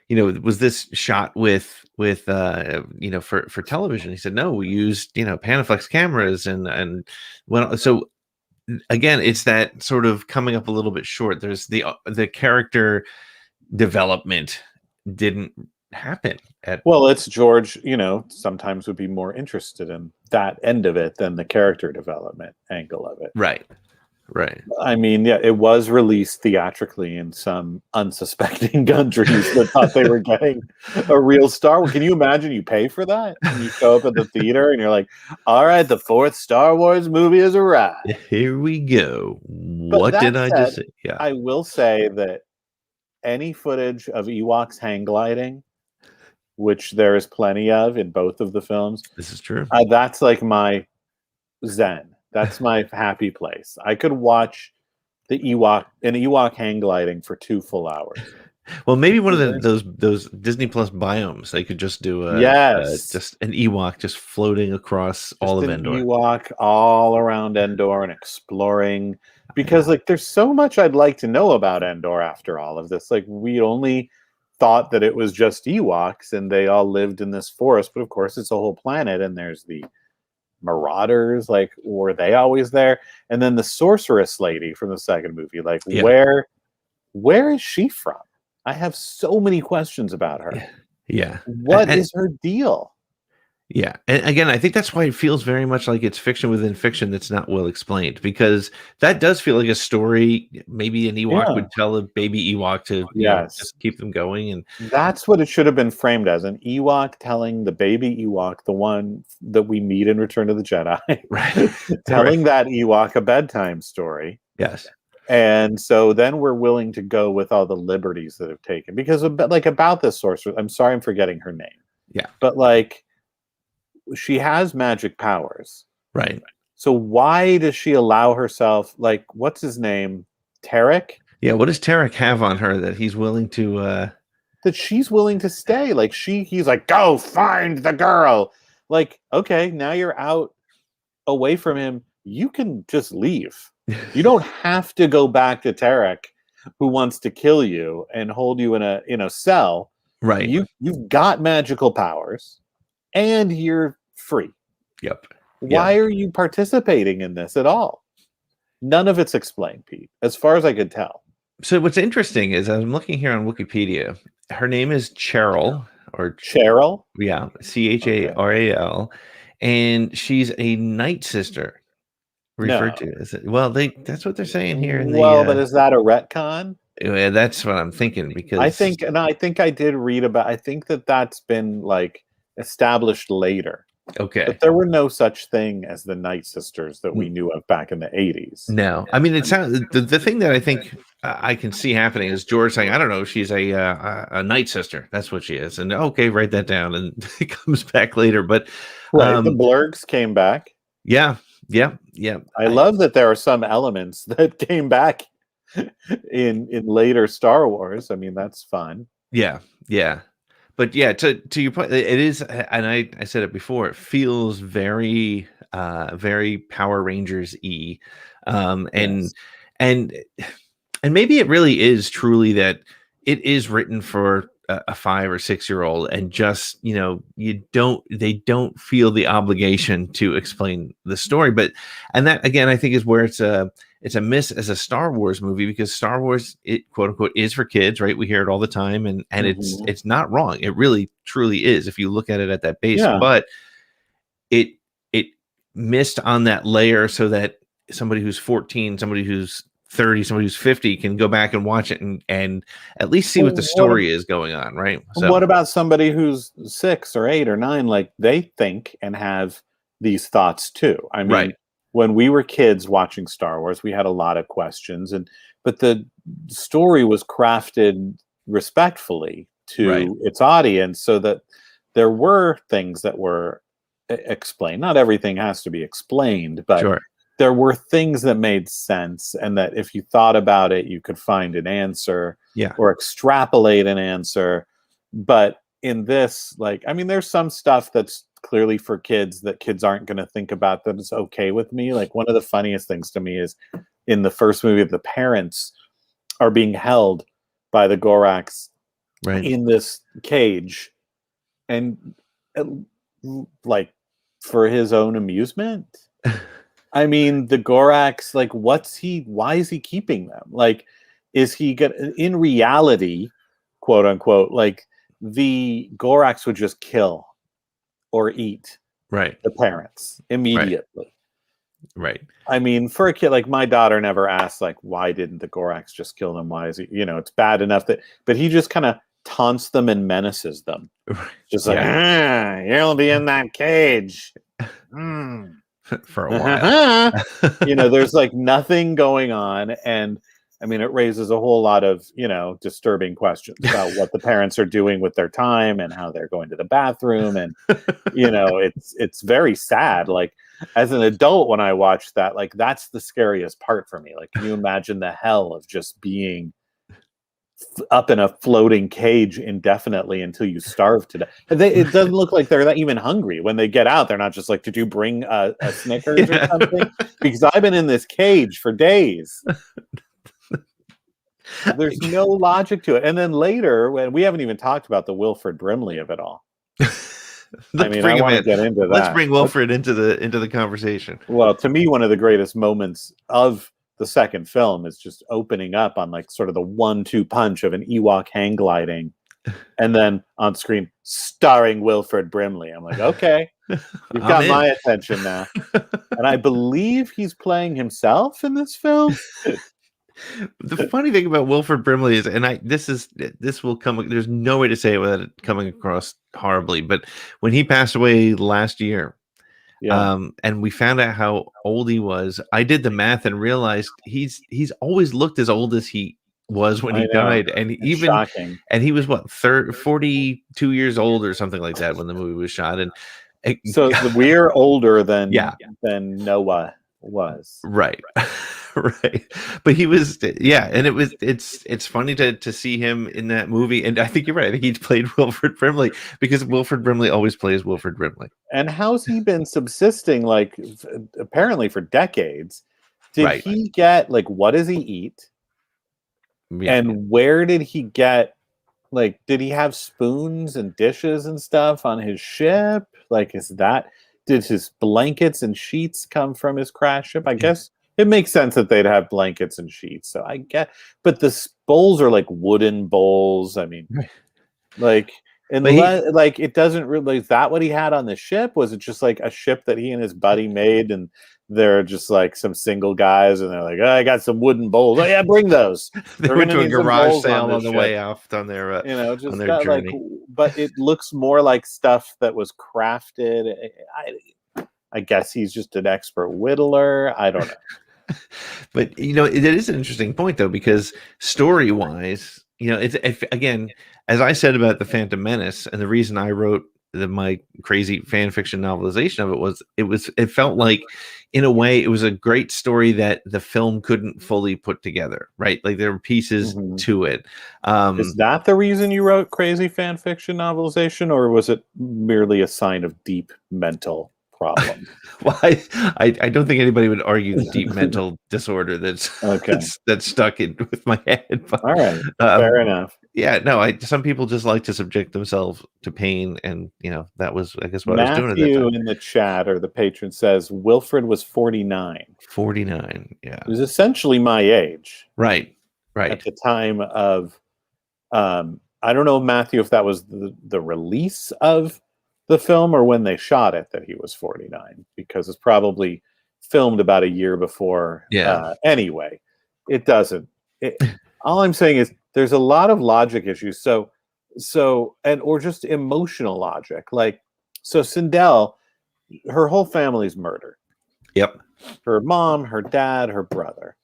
was this shot with for television? He said, no, we used, Panaflex cameras and so again, it's that sort of coming up a little bit short. There's the character development didn't happen it's George, sometimes would be more interested in that end of it than the character development angle of it. Right. I mean, it was released theatrically in some unsuspecting countries that thought they were getting a real Star Wars. Can you imagine you pay for that? And you show up at the theater and you're like, all right, the 4th Star Wars movie has arrived. Here we go. What did I just say? Yeah. I will say that any footage of Ewoks hang gliding, which there is plenty of in both of the films. This is true. That's like my zen. That's my happy place. I could watch an Ewok hang gliding for 2 full hours. Well, maybe one of those Disney Plus biomes. They could just do just an Ewok just floating across all of Endor. Ewok all around Endor and exploring, because like there's so much I'd like to know about Endor after all of this. Like we only thought that it was just Ewoks and they all lived in this forest, but of course it's a whole planet and there's the Marauders. Like, were they always there? And then the sorceress lady from the second movie, like where is she from? I have so many questions about her. Yeah. What is her deal? Yeah. And again, I think that's why it feels very much like it's fiction within fiction that's not well explained, because that does feel like a story maybe an Ewok would tell a baby Ewok to just keep them going. And that's what it should have been framed as, an Ewok telling the baby Ewok, the one that we meet in Return of the Jedi, telling that Ewok a bedtime story. Yes. And so then we're willing to go with all the liberties that have taken, because about this sorceress, I'm sorry I'm forgetting her name. Yeah. But like, she has magic powers. Right. So why does she allow herself, like, what's his name? Tarek? Yeah, what does Tarek have on her that he's willing to that she's willing to stay? Like he's like, go find the girl. Like, okay, now you're out away from him. You can just leave. You don't have to go back to Tarek, who wants to kill you and hold you in a cell. Right. You've got magical powers and you're free. Yep. Why are you participating in this at all? None of it's explained, Pete, as far as I could tell. So what's interesting is I'm looking here on Wikipedia. Her name is Cheryl, or Cheryl? Yeah, Charal, and she's a night sister referred to? Is it, well, that's what they're saying here in Well, but the. is that a retcon? Yeah, that's what I'm thinking because I think I did read about. I think that's been like established later. okay. But there were no such thing as the Night Sisters that we knew of back in the 80s. No, I mean, it sounds the thing that I think I can see happening is George saying, "I don't know, she's a Night Sister. That's what she is." And okay, write that down, and it comes back later. But Right, the Blurgs came back. yeah. I love that there are some elements that came back in later Star Wars. I mean, that's fun. Yeah. But yeah, to your point, it is, and I said it before. It feels very, very Power Rangers y, and Yes. and maybe it really is truly that it is written for a 5 or 6 year old, and just they don't feel the obligation to explain the story. But and that again, I think is where it's a miss as a Star Wars movie, because Star Wars, it quote unquote is for kids, right? We hear it all the time, and it's not wrong. It really truly is if you look at it at that base. Yeah. But it missed on that layer so that somebody who's 14, somebody who's 30, somebody who's 50 can go back and watch it and at least see what the story is going on, right? So what about somebody who's 6 or 8 or 9? Like, they think and have these thoughts too. I mean, right. When we were kids watching Star Wars, we had a lot of questions, but the story was crafted respectfully to its audience, so that there were things that were explained. Not everything has to be explained, but there were things that made sense, and that if you thought about it, you could find an answer or extrapolate an answer. But in this, like, I mean, there's some stuff that's clearly for kids that kids aren't going to think about, that is okay with me. Like, one of the funniest things to me is in the first movie, the parents are being held by the Gorax in this cage, and like, for his own amusement. I mean, the Gorax, like, why is he keeping them? Like, is he in reality, quote unquote, like, the Gorax would just kill or eat the parents immediately. Right. I mean, for a kid, like, my daughter never asked, like, why didn't the Gorax just kill them? Why is he, it's bad enough but he just kind of taunts them and menaces them. Just like, you'll be in that cage. For a while. There's like nothing going on. And I mean, it raises a whole lot of, disturbing questions about what the parents are doing with their time and how they're going to the bathroom. And, it's very sad. Like, as an adult, when I watch that, like, that's the scariest part for me. Like, can you imagine the hell of just being up in a floating cage indefinitely until you starve to death? It doesn't look like they're even hungry when they get out. They're not just like, did you bring a Snickers or something? Because I've been in this cage for days. There's no logic to it. And then later, when we haven't even talked about the Wilford Brimley of it all. I mean, I want to get into that. Let's bring Wilford into the conversation. Well, to me, one of the greatest moments of the second film is just opening up on, like, sort of the 1-2 punch of an Ewok hang gliding, and then on screen starring Wilford Brimley. I'm like, okay, you've got my attention now. And I believe he's playing himself in this film. The funny thing about Wilford Brimley is, and this will come, there's no way to say it without it coming across horribly, but when he passed away last year, and we found out how old he was, I did the math and realized he's always looked as old as he was when he died. And it's shocking. And he was 42 years old or something like that when the movie was shot. And so we're older than Noah was. Right. Right. But he was, and it's funny to see him in that movie. And I think you're right. I think he played Wilford Brimley because Wilford Brimley always plays Wilford Brimley. And how's he been subsisting, like, apparently for decades? Did he get, like, what does he eat? Yeah. And where did he get, like, did he have spoons and dishes and stuff on his ship? Like, did his blankets and sheets come from his crash ship? I guess it makes sense that they'd have blankets and sheets. So I get, but the bowls are like wooden bowls. I mean, like, like, it doesn't really, is that what he had on the ship? Was it just like a ship that he and his buddy made, and they're just like some single guys, and they're like, oh, I got some wooden bowls. Oh yeah, bring those. They We're went gonna to a need some garage bowls sale on this the ship. way off on their on Just their got like, journey. but it looks more like stuff that was crafted. I guess he's just an expert whittler. I don't know. But it is an interesting point though, because story wise, if again, as I said about the Phantom Menace, and the reason I wrote my crazy fan fiction novelization of it was it felt like, in a way, it was a great story that the film couldn't fully put together, right? Like there were pieces to it. Is that the reason you wrote crazy fan fiction novelization, or was it merely a sign of deep mental problem? Well, I don't think anybody would argue the deep mental disorder that's that's stuck in with my head. But, all right, fair enough. Yeah, no, some people just like to subject themselves to pain, and that was, I guess, what I was doing at that Matthew time. in the chat, or the patron, says Wilfred was 49. 49, yeah. It was essentially my age. Right. At the time of, I don't know, Matthew, if that was the release of the film or when they shot it that he was 49, because it's probably filmed about a year before. Yeah. Anyway, it doesn't. All I'm saying is there's a lot of logic issues. So, or just emotional logic. Like, so Sindel, her whole family's murdered. Yep. Her mom, her dad, her brother.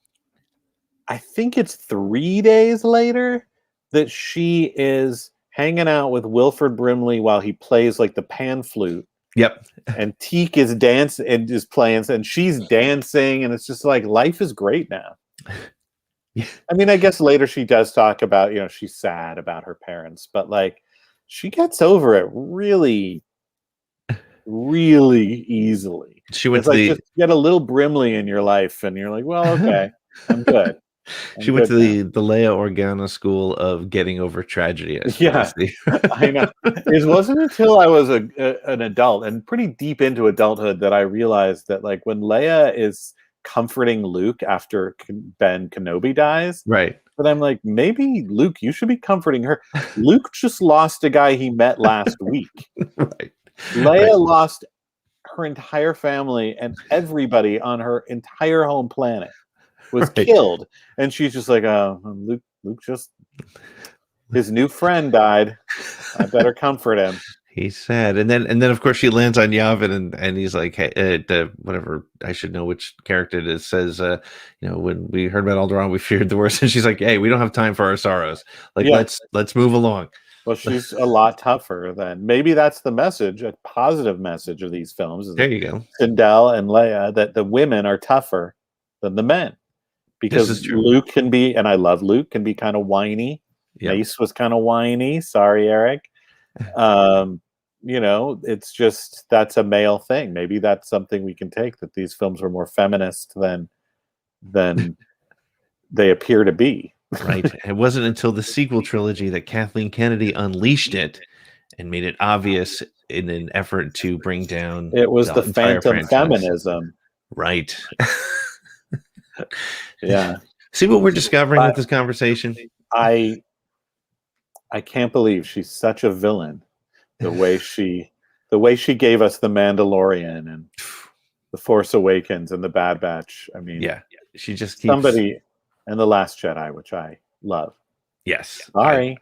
I think it's 3 days later that she is hanging out with Wilford Brimley while he plays like the pan flute. Yep. And Teak is dancing and is playing, and she's dancing, and it's just like, life is great now. Yeah. I mean, I guess later she does talk about, she's sad about her parents, but like, she gets over it really, really easily. She went to just get a little Brimley in your life, and you're like, well, okay, I'm good. She went to the Leia Organa school of getting over tragedy. Yeah, I know. It wasn't until I was an adult and pretty deep into adulthood that I realized that, like, when Leia is comforting Luke after Ben Kenobi dies, right? But I'm like, maybe Luke, you should be comforting her. Luke just lost a guy he met last week. Right. Leia lost her entire family, and everybody on her entire home planet was killed, and she's just like, Luke just, his new friend died. I better comfort him. He's sad, and then of course she lands on Yavin, and he's like, hey, whatever, I should know which character it is, says, when we heard about Alderaan, we feared the worst, and she's like, hey, we don't have time for our sorrows. Like, let's move along. Well, she's a lot tougher than, maybe that's the message, a positive message of these films. Is there you go. Sindel and Leia, that the women are tougher than the men. Because Luke can be, and I love Luke, can be kind of whiny. Yep. Mace was kind of whiny. Sorry, Eric. It's just, that's a male thing. Maybe that's something we can take, that these films are more feminist than they appear to be. Right. It wasn't until the sequel trilogy that Kathleen Kennedy unleashed it and made it obvious in an effort to bring down. It was the phantom feminism. Right. Yeah. See what we're discovering with this conversation? I can't believe she's such a villain. The way she gave us The Mandalorian and The Force Awakens and The Bad Batch. I mean, yeah, she just keeps... somebody, and The Last Jedi, which I love. Yes. Sorry.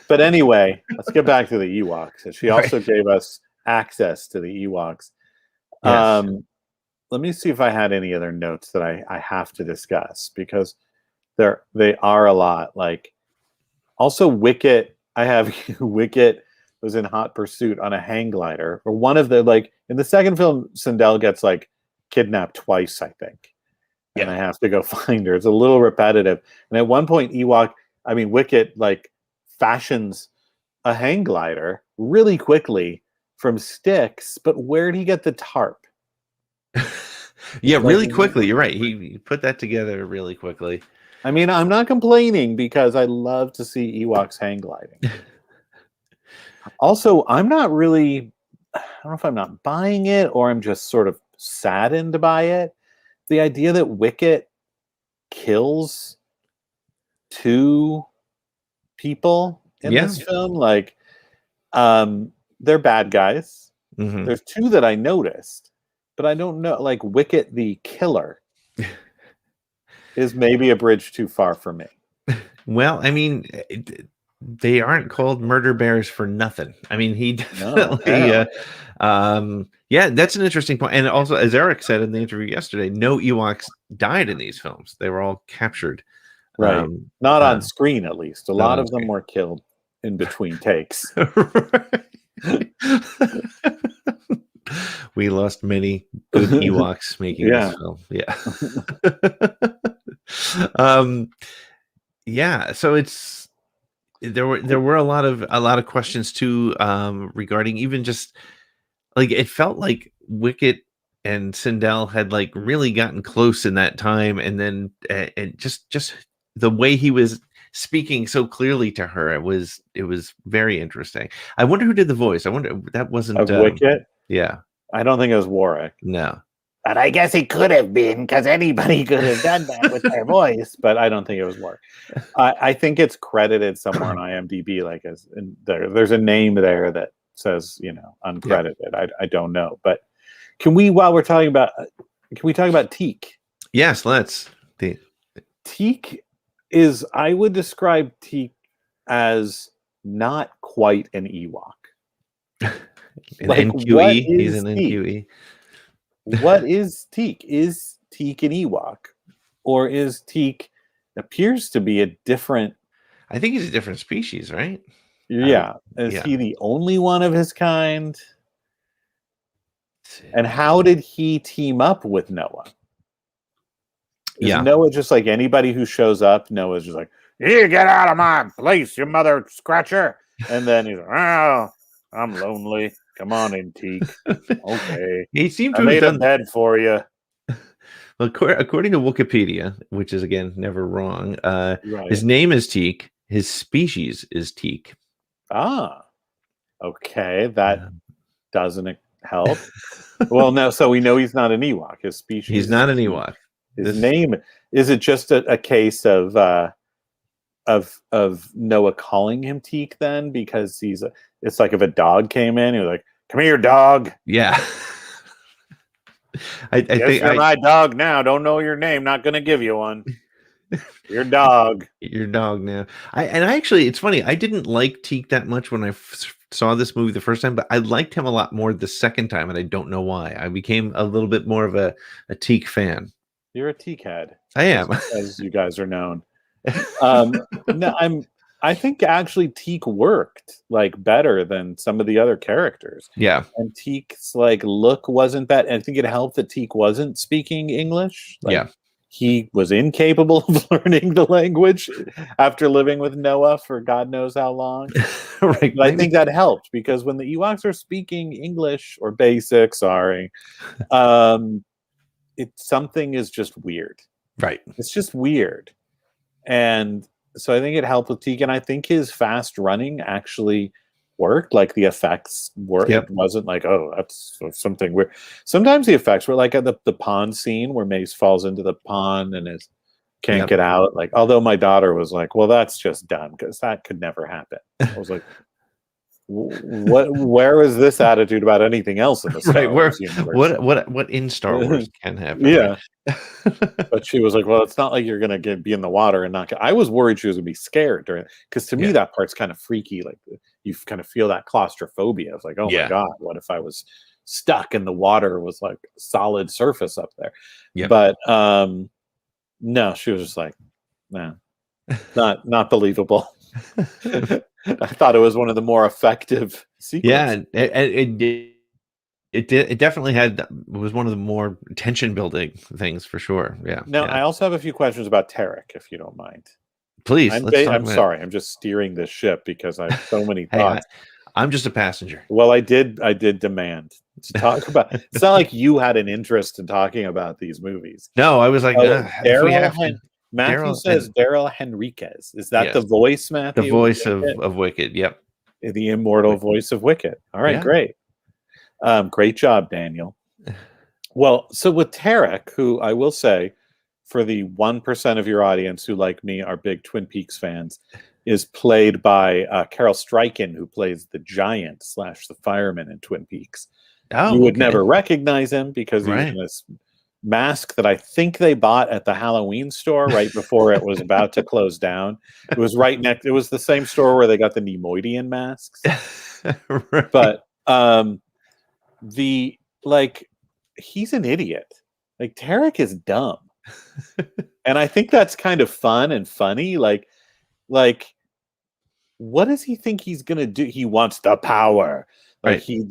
But anyway, let's get back to the Ewoks. She also gave us access to the Ewoks. Yes. Let me see if I had any other notes that I have to discuss, because they are a lot. Like, also Wicket. I have Wicket was in hot pursuit on a hang glider, or one of the, like, in the second film, Sindel gets like kidnapped twice, I think. And I have to go find her. It's a little repetitive. And at one point, Wicket like fashions a hang glider really quickly from sticks, but where'd he get the tarp? Yeah, really quickly. You're right. He put that together really quickly. I mean, I'm not complaining, because I love to see Ewoks hang gliding. Also, I'm not really, I don't know if I'm not buying it or I'm just sort of saddened by it. The idea that Wicket kills 2 people in this film, like, they're bad guys. Mm-hmm. There's 2 that I noticed. but I don't know. Like Wicket the Killer is maybe a bridge too far for me. Well, I mean, they aren't called murder bears for nothing. I mean, he definitely, yeah, that's an interesting point. And also, as Eric said in the interview yesterday, no Ewoks died in these films. They were all captured. Right. Not on screen, at least. A lot of them were killed in between takes. We lost many good Ewoks making this film. Yeah. Yeah, so there were a lot of questions too, regarding even just like it felt like Wicket and Sindel had like really gotten close in that time, and then and just the way he was speaking so clearly to her, it was very interesting. I wonder who did the voice. I wonder that wasn't of Wicket. Yeah, I don't think it was Warwick. No. But I guess it could have been, because anybody could have done that with their voice. But I don't think it was Warwick. I think it's credited somewhere on IMDb, like there's a name there that says, uncredited. Yeah. I don't know. But can we talk about Teak? Yes, let's. Teak is, I would describe Teak as not quite an Ewok. An NQE. He's an NQE. What is Teak? Is Teak an Ewok? Or is Teak appears to be a different... I think he's a different species, right? Yeah. Is he the only one of his kind? And how did he team up with Noah? Is Noah just like anybody who shows up? Noah's just like, you get out of my place, you mother scratcher. And then he's like, oh, I'm lonely. Come on in, Teak. Okay. He seemed to have done a bed for you. Well, according to Wikipedia, which is again never wrong, his name is Teak. His species is Teak. Ah, okay. That doesn't help. Well, no. So we know he's not an Ewok. His species. He's not an Ewok. His name, is it just a case of Noah calling him Teak then, because it's like if a dog came in, he was like, come here, dog. Yeah. I think you're my dog now. Don't know your name. Not going to give you one. Your dog. Your dog now. Actually, it's funny. I didn't like Teak that much when I saw this movie the first time, but I liked him a lot more the second time, and I don't know why. I became a little bit more of a Teak fan. You're a Teak head. I am. As you guys are known. No, I think actually Teak worked like better than some of the other characters. Yeah. And Teak's like look wasn't bad. And I think it helped that Teak wasn't speaking English. Like, he was incapable of learning the language after living with Noah for God knows how long. Right. But I think that helped, because when the Ewoks are speaking English or basic, something is just weird. Right. It's just weird. And so I think it helped with Teak, and I think his fast running actually worked. Like the effects worked. It wasn't like, oh, that's something weird. Sometimes the effects were like at the pond scene where Mace falls into the pond and can't get out. Like, although my daughter was like, well, that's just done because that could never happen. I was like, where is this attitude about anything else in the Star Wars universe? What in Star Wars can happen? Yeah. But she was like, well, it's not like you're gonna be in the water and not I was worried she was gonna be scared during, because to me that part's kind of freaky. Like you kind of feel that claustrophobia. It's like, oh my god, what if I was stuck and the water was like solid surface up there? But no, she was just like, nah, not believable. I thought it was one of the more effective sequences. Yeah, it definitely was one of the more tension building things for sure. Yeah. Now I also have a few questions about Tarek, if you don't mind. Please. I'm sorry. I'm just steering this ship because I have so many thoughts. I'm just a passenger. Well, I did demand to talk about. It's not like you had an interest in talking about these movies. No, I was like, Matthew says Daryl Henriquez. Is that the voice, Matthew? The voice of Wicket. Yep. The immortal voice of Wicket. All right, great. Great job, Daniel. Well, so with Tarek, who I will say, for the 1% of your audience who, like me, are big Twin Peaks fans, is played by Carol Stryken, who plays the giant / the fireman in Twin Peaks. Oh, You would okay. never recognize him because he was Right. in this mask that I think they bought at the Halloween store right before it was about to close down. It was right next. It was the same store where they got the Nemoidian masks. Right. But the like, he's an idiot. Like Tarek is dumb, and I think that's kind of fun and funny. Like, what does he think he's gonna do? He wants the power. Like Right.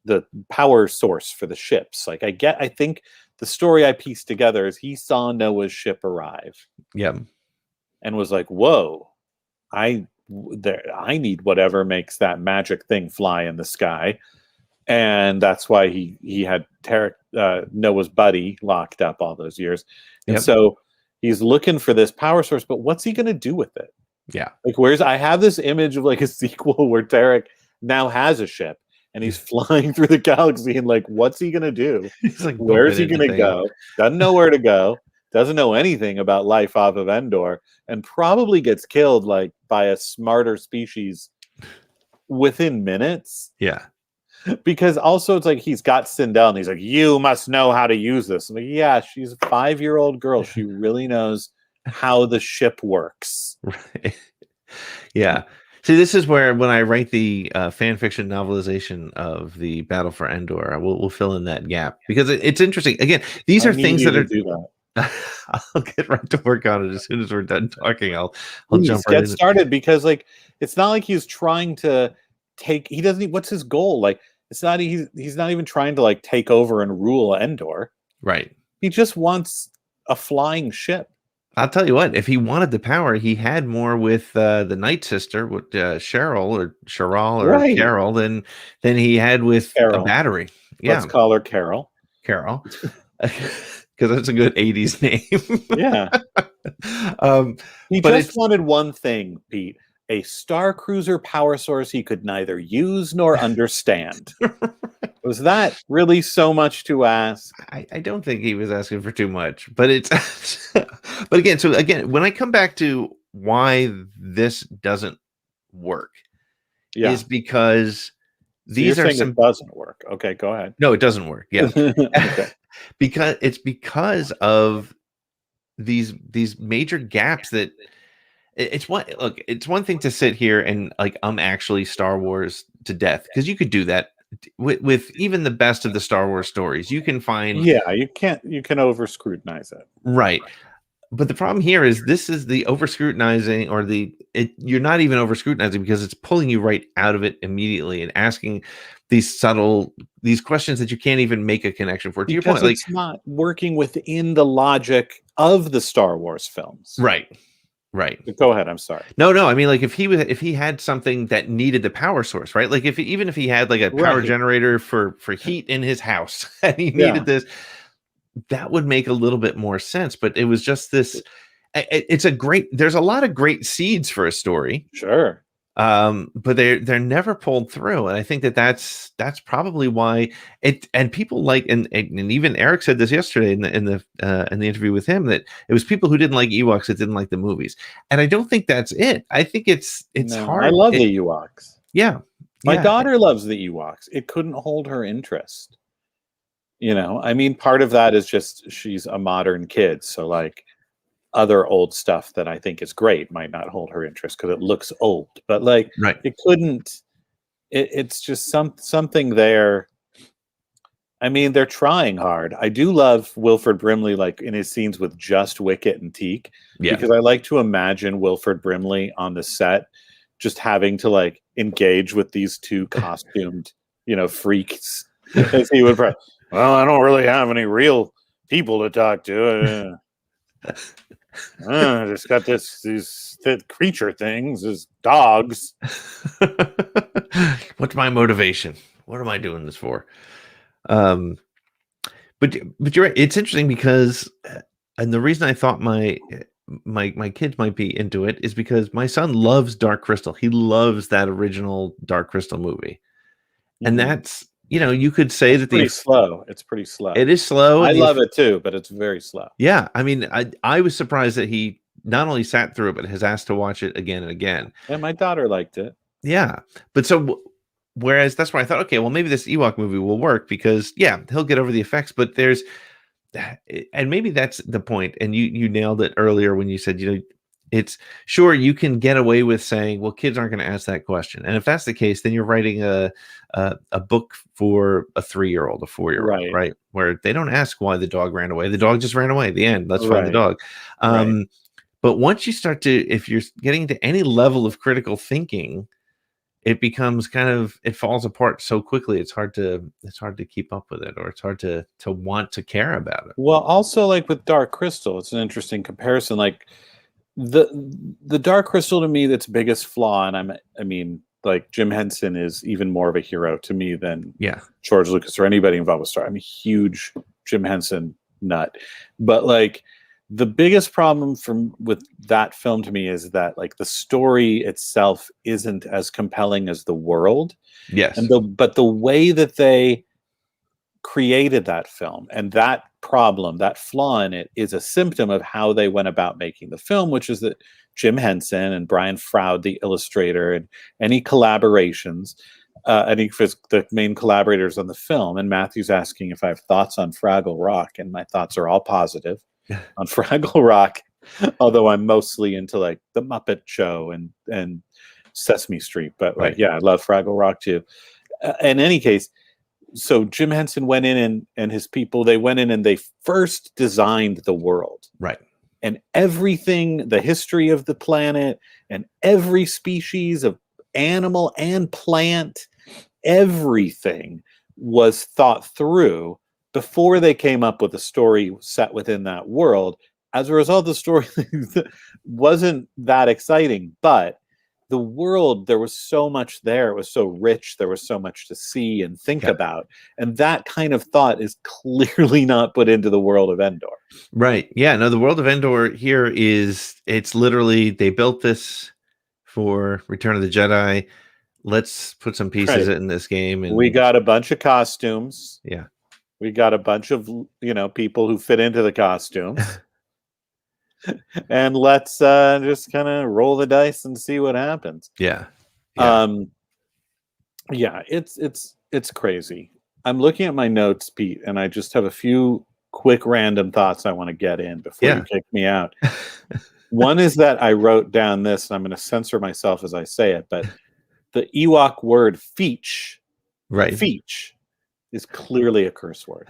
the power source for the ships. Like I think the story I pieced together is he saw Noah's ship arrive Yeah. and was like, "Whoa, I need whatever makes that magic thing fly in the sky." And that's why he had Tarek, Noah's buddy, locked up all those years. And Yep. so he's looking for this power source, but what's he going to do with it? Yeah. Like, I have this image of like a sequel where Tarek now has a ship and he's flying through the galaxy, and like, what's he going to do? He's like, Where's he bumping going into to things. go? Doesn't know where to go. Doesn't know anything about life off of Endor, and probably gets killed like by a smarter species within minutes. Yeah. Because also it's like he's got Sindel and he's like, you must know how to use this. I'm like, yeah, she's a 5-year-old girl. She really knows how the ship works. Right. Yeah. See, this is where when I write the fan fiction novelization of the Battle for Endor, we'll fill in that gap because it's interesting. Again, these are things that are. Do that. I'll get right to work on it as soon as we're done talking. I'll Please jump right get in. started, because like it's not like he's trying to take. He doesn't. What's his goal? Like it's not. He's not even trying to like take over and rule Endor. Right. He just wants a flying ship. I'll tell you what. If he wanted the power, he had more with the Night Sister, with Cheryl or Right. Carol, than he had with Carol. a battery. Yeah, Let's call her Carol. Carol, because that's a good '80s name. Yeah. He but just wanted one thing, Pete: a Star Cruiser power source he could neither use nor understand. Was that really so much to ask? I don't think he was asking for too much, but it's but again, when I come back to why this doesn't work, Yeah. is because these you're are saying some. it doesn't work. Okay, go ahead. No, it doesn't work. Yeah, Okay. because of these major gaps that it's one thing to sit here and like I'm actually Star Wars to death, because you could do that with even the best of the Star Wars stories. You can find Yeah, you can over scrutinize it. right. But the problem here is this is the over scrutinizing, or you're not even over scrutinizing because it's pulling you right out of it immediately and asking these questions that you can't even make a connection for. To your point, like it's not working within the logic of the Star Wars films. right. Go ahead. I'm sorry. No. I mean, like if he had something that needed the power source, right? Like even if he had like a power Right. generator for heat in his house and he needed this, that would make a little bit more sense. But it was just this. There's a lot of great seeds for a story. Sure. But they're never pulled through, and I think that's probably why it. And people like, and even Eric said this yesterday in the interview with him, that it was people who didn't like Ewoks that didn't like the movies, and I don't think that's it. I think it's hard. I love the Ewoks. Yeah, my daughter loves the Ewoks. It couldn't hold her interest. I mean, part of that is just she's a modern kid, so like other old stuff that I think is great might not hold her interest because it looks old, but like right. it couldn't. It's just something there. I mean, they're trying hard. I do love Wilford Brimley, like in his scenes with just Wicket and Teak, because I like to imagine Wilford Brimley on the set just having to like engage with these two costumed, freaks. As he would, well, I don't really have any real people to talk to. I just got these creature things as dogs. What's my motivation? What am I doing this for? But you're right. It's interesting because, and the reason I thought my kids might be into it is because my son loves Dark Crystal. He loves that original Dark Crystal movie, and that's. You could say that it's slow. It's pretty slow. It is slow. I love it too, but it's very slow. Yeah. I mean, I was surprised that he not only sat through it, but has asked to watch it again and again. And my daughter liked it. Yeah. But so whereas that's why I thought, okay, well, maybe this Ewok movie will work because, yeah, he'll get over the effects, but and maybe that's the point. And you nailed it earlier when you said, it's sure you can get away with saying, well, kids aren't going to ask that question. And if that's the case, then you're writing a book for a 3-year-old, a 4-year-old, right? Where they don't ask why the dog ran away. The dog just ran away. The end. Let's find the dog. But once you start to, if you're getting to any level of critical thinking, it becomes it falls apart so quickly. It's hard to keep up with it, or it's hard to want to care about it. Well, also like with Dark Crystal, it's an interesting comparison. Like the Dark Crystal to me, that's biggest flaw, and I mean, like Jim Henson is even more of a hero to me than George Lucas or anybody involved with Star. I'm a huge Jim Henson nut, but like the biggest problem with that film to me is that like the story itself isn't as compelling as the world. Yes, but the way that they created that film, and that problem, that flaw in it, is a symptom of how they went about making the film, which is that Jim Henson and Brian Froud, the illustrator, and any collaborations, the main collaborators on the film, and Matthew's asking if I have thoughts on Fraggle Rock, and my thoughts are all positive on Fraggle Rock, although I'm mostly into like the Muppet Show and Sesame Street, but like, I love Fraggle Rock too. In any case, so Jim Henson went in and his people, they went in and they first designed the world. Right. And everything, the history of the planet and every species of animal and plant, everything was thought through before they came up with a story set within that world. As a result, the story wasn't that exciting, but the world, there was so much there. It was so rich. There was so much to see and think about. And that kind of thought is clearly not put into the world of Endor. Right. Yeah. No, the world of Endor here it's literally, they built this for Return of the Jedi. Let's put some pieces in this game. And we got a bunch of costumes. Yeah. We got a bunch of, people who fit into the costumes. And let's just kind of roll the dice and see what happens. Yeah. It's crazy. I'm looking at my notes, Pete, and I just have a few quick random thoughts I want to get in before you kick me out. One is that I wrote down this, and I'm going to censor myself as I say it, but the Ewok word feech, feech, is clearly a curse word.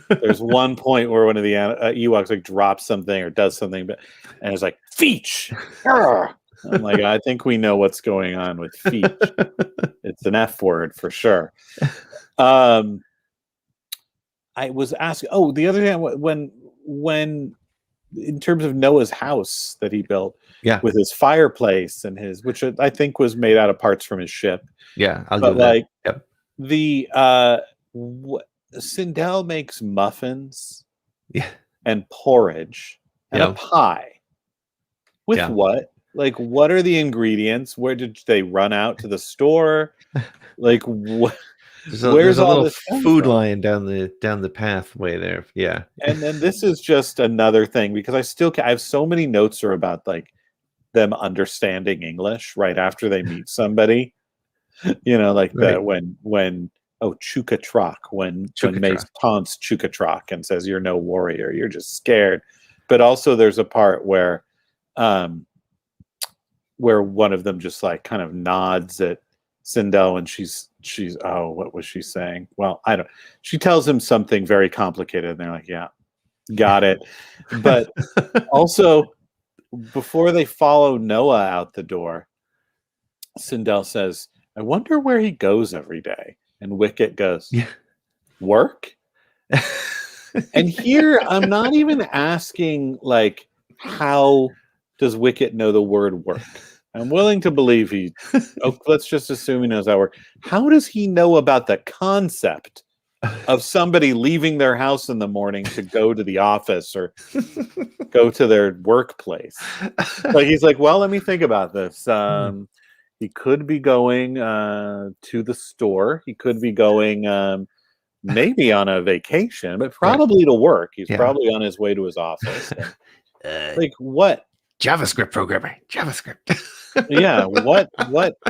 There's one point where one of the Ewoks like drops something or does something, and it's like feech. I'm like, I think we know what's going on with feech. It's an F word for sure. I was asking. Oh, the other thing, when in terms of Noah's house that he built, with his fireplace and which I think was made out of parts from his ship. Yeah, I'll give that. Yep. The Sindel makes muffins and porridge and a pie with what? Like, what are the ingredients? Where did they run out to the store? Like, what? Where's all this food lying down the pathway there? Yeah. And then this is just another thing, because I have so many notes are about like them understanding English right after they meet somebody. Like that when Chukatrak, when Mace taunts Chukatrak and says, "You're no warrior, you're just scared." But also there's a part where one of them just like kind of nods at Sindel, and she's what was she saying? Well, she tells him something very complicated, and they're like, "Yeah, got it." But also before they follow Noah out the door, Sindel says, "I wonder where he goes every day." And Wicket goes, "Work?" And here I'm not even asking like, how does Wicket know the word work? I'm willing to believe let's just assume he knows how to work. How does he know about the concept of somebody leaving their house in the morning to go to the office or go to their workplace? Like, he's like, well, let me think about this. He could be going to the store. He could be going maybe on a vacation, but probably to work. He's probably on his way to his office. Like, what? JavaScript programmer. JavaScript. Yeah, what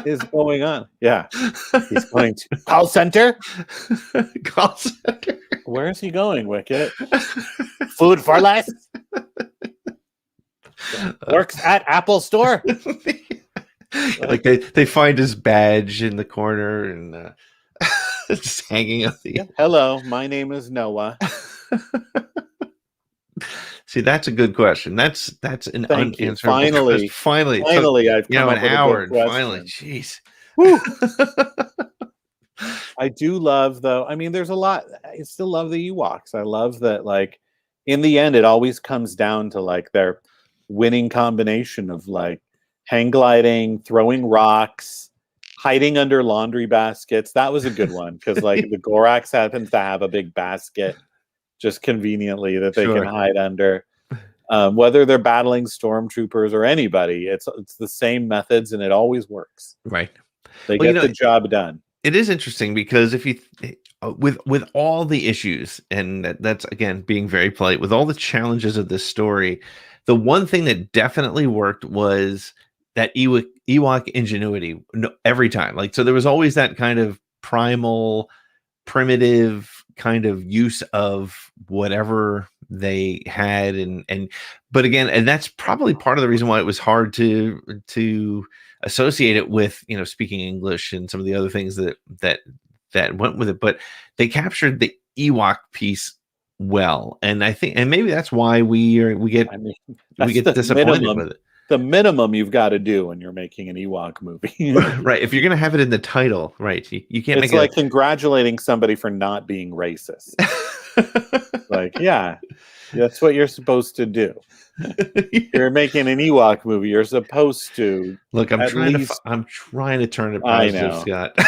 is going on? Yeah, he's going to call center. Call center. Where is he going, Wicket? Food for less. Works at Apple Store. Like they find his badge in the corner and just hanging up the. Hello, my name is Noah. See, that's a good question. That's an Thank you. unanswerable question. Finally, I've come up an with hour. a good Finally, question. jeez. Woo. I do love, though. I mean, there's a lot. I still love the Ewoks. I love that, like, in the end, it always comes down to like their winning combination of like hang gliding, throwing rocks, hiding under laundry baskets. That was a good one because like the Gorax happens to have a big basket just conveniently that they can hide under. Whether they're battling stormtroopers or anybody, it's the same methods and it always works. Right. They get the job done. It is interesting because if you with all the issues, and that's again being very polite, with all the challenges of this story, the one thing that definitely worked was that Ewok ingenuity every time. Like, so there was always that kind of primal, primitive kind of use of whatever they had, but again, and that's probably part of the reason why it was hard to associate it with, you know, speaking English and some of the other things that went with it. But they captured the Ewok piece well, and I think, and maybe that's why we get disappointed with it. The minimum you've got to do when you're making an Ewok movie. Right. If you're going to have it in the title, right, you can't it's like congratulating somebody for not being racist. Like, yeah, that's what you're supposed to do. You're making an Ewok movie. You're supposed to look. I'm trying to turn it positive, Scott.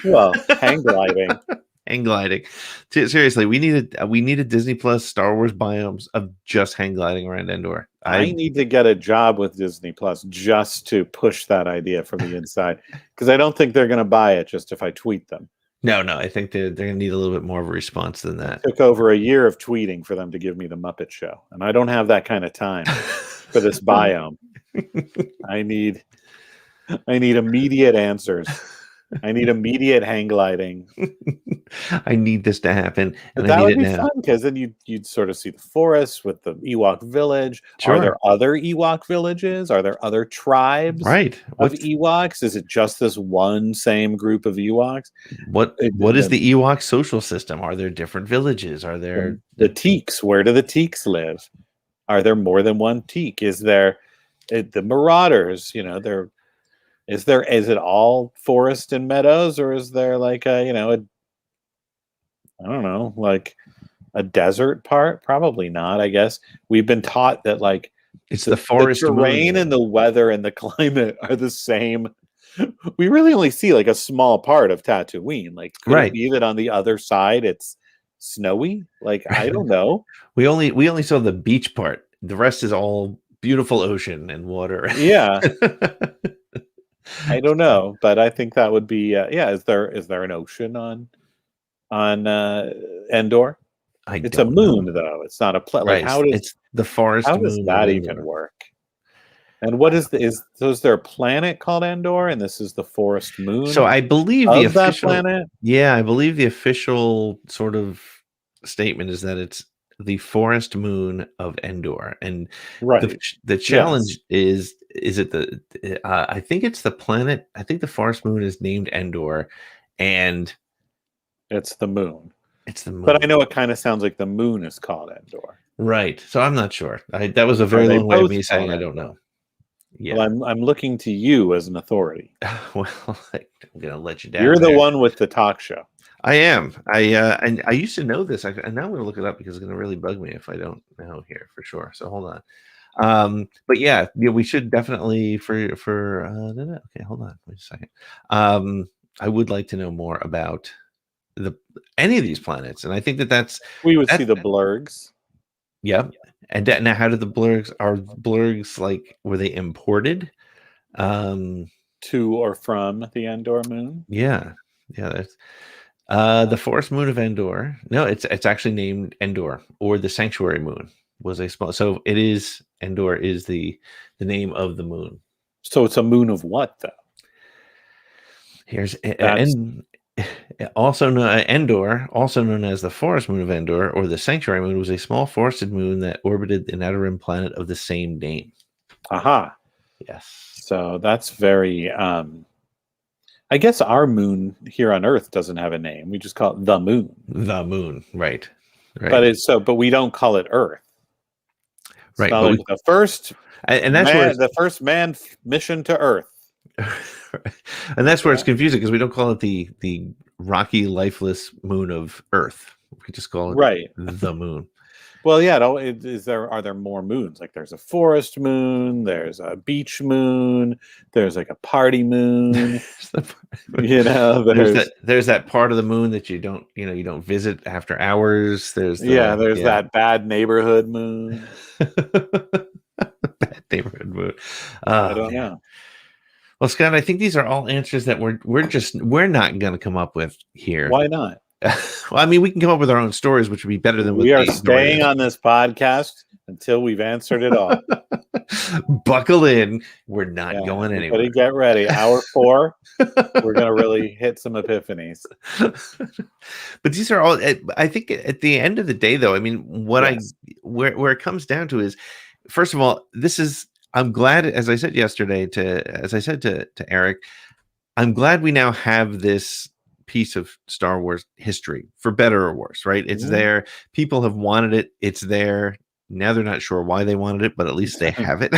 Well, hang gliding. Hang gliding. Seriously, we needed Disney Plus Star Wars biomes of just hang gliding around Endor. I need to get a job with Disney Plus just to push that idea from the inside, because I don't think they're going to buy it just if I tweet them. No, I think they're going to need a little bit more of a response than that. It took over a year of tweeting for them to give me the Muppet Show, and I don't have that kind of time for this biome. I need immediate answers. I need immediate hang gliding. I need this to happen. And that would be fun, because then you'd sort of see the forest with the Ewok village. Sure. Are there other Ewok villages? Are there other tribes of Ewoks? Is it just this one same group of Ewoks? What is the Ewok social system? Are there different villages? Are there the Teeks? Where do the Teeks live? Are there more than one Teek? Is there the Marauders? You know, is it all forest and meadows, or is there like I don't know, like a desert part? Probably not. I guess we've been taught that like it's the forest, the terrain and the weather and the climate are the same. We really only see like a small part of Tatooine. Like, could it be that on the other side it's snowy? Like, I don't know. we only saw the beach part. The rest is all beautiful ocean and water. Yeah. I don't know, but I think that would be Is there an ocean on Endor? It's a moon, though. It's not a planet. Like, it's the forest. How does that even work? And what is is there a planet called Endor, and this is the forest moon? So I believe the official that planet. Yeah, I believe the official sort of statement is that it's the forest moon of Endor, and the challenge is it I think it's the planet. I think the forest moon is named Endor, and it's the moon. It's the moon. But I know it kind of sounds like the moon is called Endor. Right. So I'm not sure. That was a very long way of me saying I don't know. Yeah. Well, I'm looking to you as an authority. Well, I'm gonna let you down. You're the one with the talk show. I am. And I used to know this. And now I'm going to look it up because it's going to really bug me if I don't know here for sure. So hold on. But yeah, we should definitely okay, hold on. Wait a second. I would like to know more about any of these planets, and I think we would see the blurgs. Yeah. And now, how did the blurgs like? Were they imported to or from the Endor moon? Yeah. That's. The forest moon of Endor. No, it's actually named Endor, or the sanctuary moon was a small. So it is Endor is the name of the moon. So it's a moon of what, though? Here's That's- also known Endor, also known as the forest moon of Endor or the sanctuary moon, was a small forested moon that orbited an outer rim planet of the same name. Aha. Yes. So that's very. I guess our moon here on Earth doesn't have a name. We just call it the moon. The moon, right? But we don't call it Earth. It's Right, not but like the first, and that's where the first man mission to Earth. and that's where it's confusing because we don't call it the rocky, lifeless moon of Earth. We just call it the moon. Well, yeah. Are there more moons? Like there's a forest moon, there's a beach moon, there's like a party moon. There's that part of the moon that you don't visit after hours. There's that bad neighborhood moon. Bad neighborhood moon. I don't know. Well, Scott, I think these are all answers that we're not going to come up with here. Why not? Well, I mean, we can come up with our own stories, which would be better than we are staying on this podcast until we've answered it all. Buckle in. We're not going anywhere. Get ready. Hour 4, we're going to really hit some epiphanies. But these are all, I think at the end of the day, though, I mean, where it comes down to is, first of all, I'm glad, as I said to Eric, I'm glad we now have this piece of Star Wars history, for better or worse, right? It's there. People have wanted it. It's there. Now they're not sure why they wanted it, but at least they have it.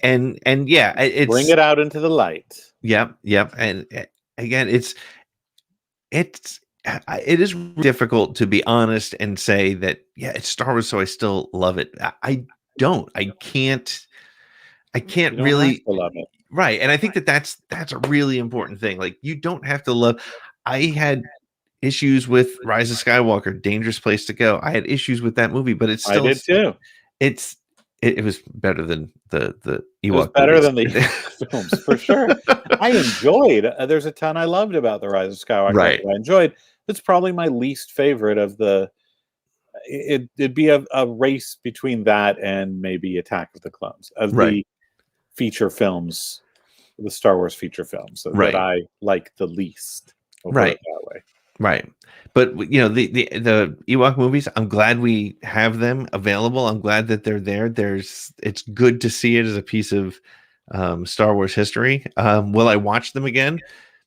And it's bring it out into the light. Yep. And again, it is difficult to be honest and say that, it's Star Wars, so I still love it. I can't really love it. Right. And I think that's a really important thing. Like, you don't have to love. I had issues with Rise of Skywalker, Dangerous Place to Go. I had issues with that movie, but it's still, I did too. It was better than the Ewok. It was better than the films, for sure. I enjoyed, there's a ton I loved about the Rise of Skywalker. Right. I enjoyed. It's probably my least favorite of it'd be a race between that and maybe Attack of the Clones of the feature films, the Star Wars feature films that I like the least. Right. That way. Right. But the Ewok movies, I'm glad we have them available. I'm glad that they're there. It's good to see it as a piece of Star Wars history. Will I watch them again?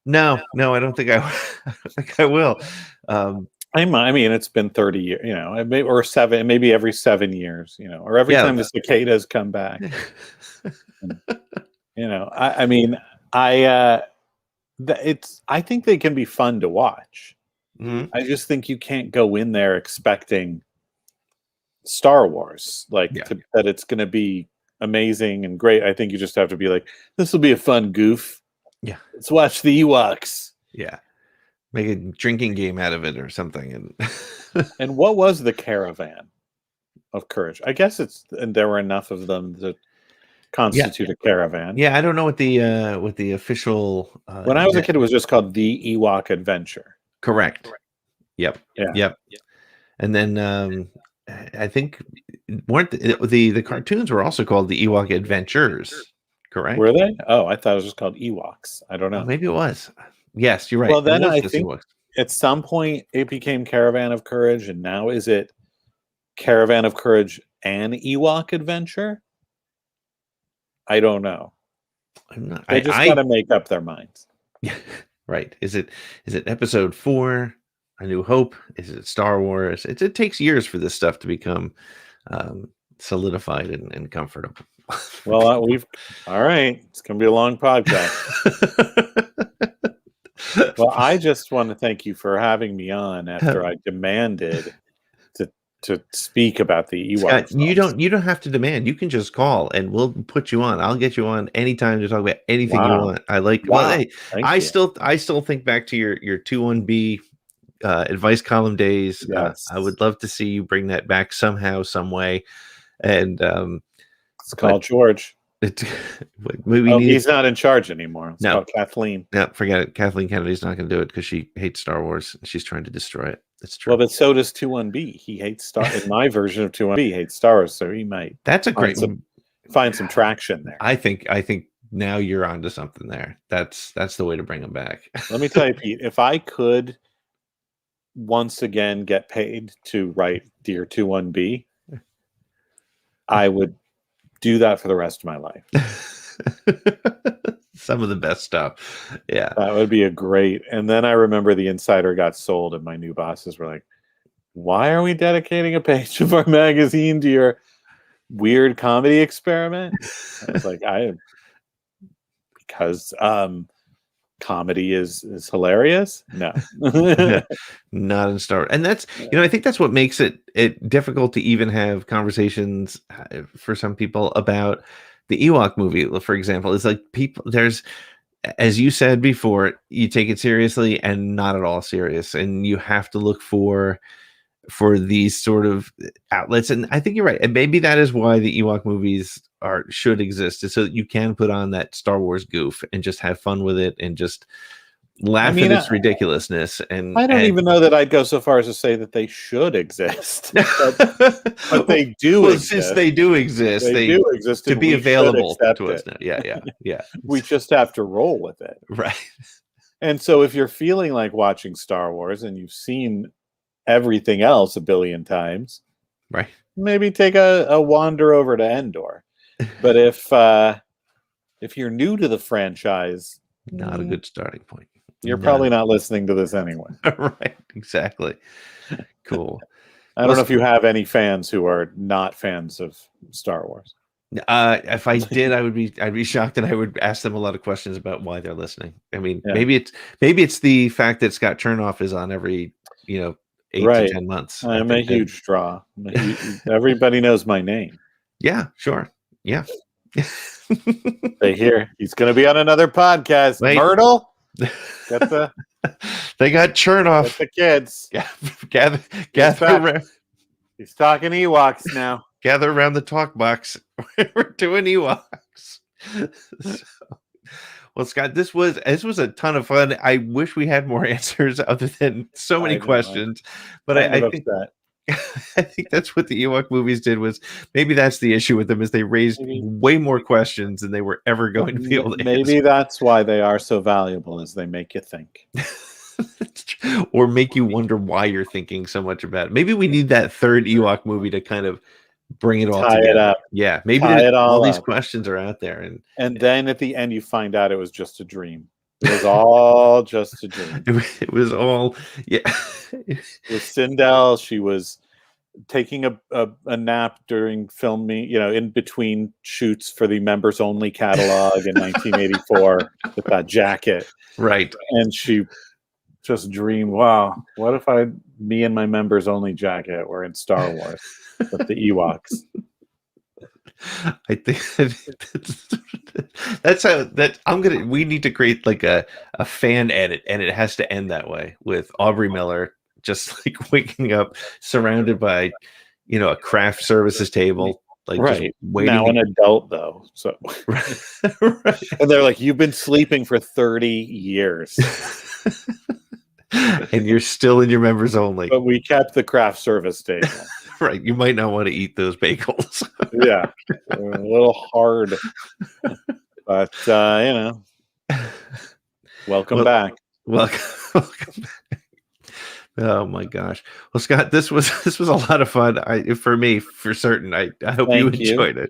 No, I don't think I will. I mean, it's been 30 years, or 7, maybe every 7 years, or every time the cicadas come back. I think they can be fun to watch. Mm-hmm. I just think you can't go in there expecting Star Wars, that it's going to be amazing and great. I think you just have to be like, this will be a fun goof. Yeah. Let's watch the Ewoks. Yeah. Make a drinking game out of it or something. And what was the Caravan of Courage? I guess there were enough of them to constitute a caravan. Yeah, I don't know what the official. When I was a kid, it was just called the Ewok Adventure. Correct. Yep. Yeah. Yep. And then I think weren't the cartoons were also called the Ewok Adventures. Correct. Were they? Oh, I thought it was just called Ewoks. I don't know. Oh, maybe it was. Yes, you're right. Well, then I think at some point it became Caravan of Courage, and now is it Caravan of Courage and Ewok Adventure? I don't know. They just got to make up their minds. Right. Is it episode 4, A New Hope? Is it Star Wars? It takes years for this stuff to become solidified and comfortable. Well, all right. It's going to be a long podcast. Well, I just want to thank you for having me on after I demanded to speak about the Ewok. Scott, you don't have to demand. You can just call and we'll put you on. I'll get you on anytime to talk about anything you want. I like. Wow. Well, hey, I still think back to your 2-1-B advice column days. Yes. I would love to see you bring that back somehow, some way. And it's called George. He's not in charge anymore. It's called Kathleen. No, forget it. Kathleen Kennedy's not going to do it because she hates Star Wars. She's trying to destroy it. That's true. Well, but so does 2-1-B. He hates Star. In my version of 2-1-B, he hates Star Wars, so he might. That's a great. find some traction there. I think now you're onto something there. That's the way to bring them back. Let me tell you, Pete, if I could once again get paid to write Dear 21B, I would do that for the rest of my life. Some of the best stuff. Yeah. That would be a great. And then I remember the Insider got sold, and my new bosses were like, why are we dedicating a page of our magazine to your weird comedy experiment? I was like, because comedy is hilarious. No. Not in Star Wars. And that's, I think that's what makes it difficult to even have conversations for some people about the Ewok movie, for example. Is like there's, as you said before, you take it seriously and not at all serious, and you have to look for these sort of outlets. And I think you're right, and maybe that is why the Ewok movies should exist, is so that you can put on that Star Wars goof and just have fun with it and just laugh at its ridiculousness. And I don't even know that I'd go so far as to say that they should exist, but they do. Well, exist. Since they do exist, they do exist to be available to us now. Yeah. We just have to roll with it, right? And so, if you're feeling like watching Star Wars and you've seen everything else a billion times, right? Maybe take a wander over to Endor. But if you're new to the franchise, not a good starting point. You're probably not listening to this anyway. Right, exactly. Cool. I don't know if you have any fans who are not fans of Star Wars. If I did, I'd be shocked, and I would ask them a lot of questions about why they're listening. I mean, maybe it's the fact that Scott Chernoff is on every 8 to 10 months. I'm a huge draw. Everybody knows my name. Yeah, sure. Yeah. They hear he's going to be on another podcast. Wait. Myrtle, they got Chernoff. Get the kids. Gather around. He's talking Ewoks now. Gather around the talk box. We're doing Ewoks. Well, Scott, this was a ton of fun. I wish we had more answers other than so many questions, but I think that. I think that's what the Ewok movies did. Was maybe that's the issue with them, is they raised way more questions than they were ever going to be able to maybe answer. That's why they are so valuable, is they make you think. Or make you wonder why you're thinking so much about it. Maybe we need that third Ewok movie to kind of bring it all together. It up. Yeah, maybe all these questions are out there, and then at the end you find out it was just a dream. It was all just a dream. It was all, yeah. With Sindel, she was taking a nap during filming, in between shoots for the members only catalog in 1984 with that jacket. Right. And she just dreamed, wow, what if me and my members only jacket were in Star Wars with the Ewoks? I think we need to create like a fan edit, and it has to end that way, with Aubrey Miller just like waking up surrounded by a craft services table, like right, just waiting. Now an adult though, so right. And they're like, you've been sleeping for 30 years and you're still in your members only, but we kept the craft service table. Right, you might not want to eat those bagels. Yeah, a little hard, but welcome back. Welcome back. Oh my gosh! Well, Scott, this was a lot of fun. For me, for certain. I hope you enjoyed it.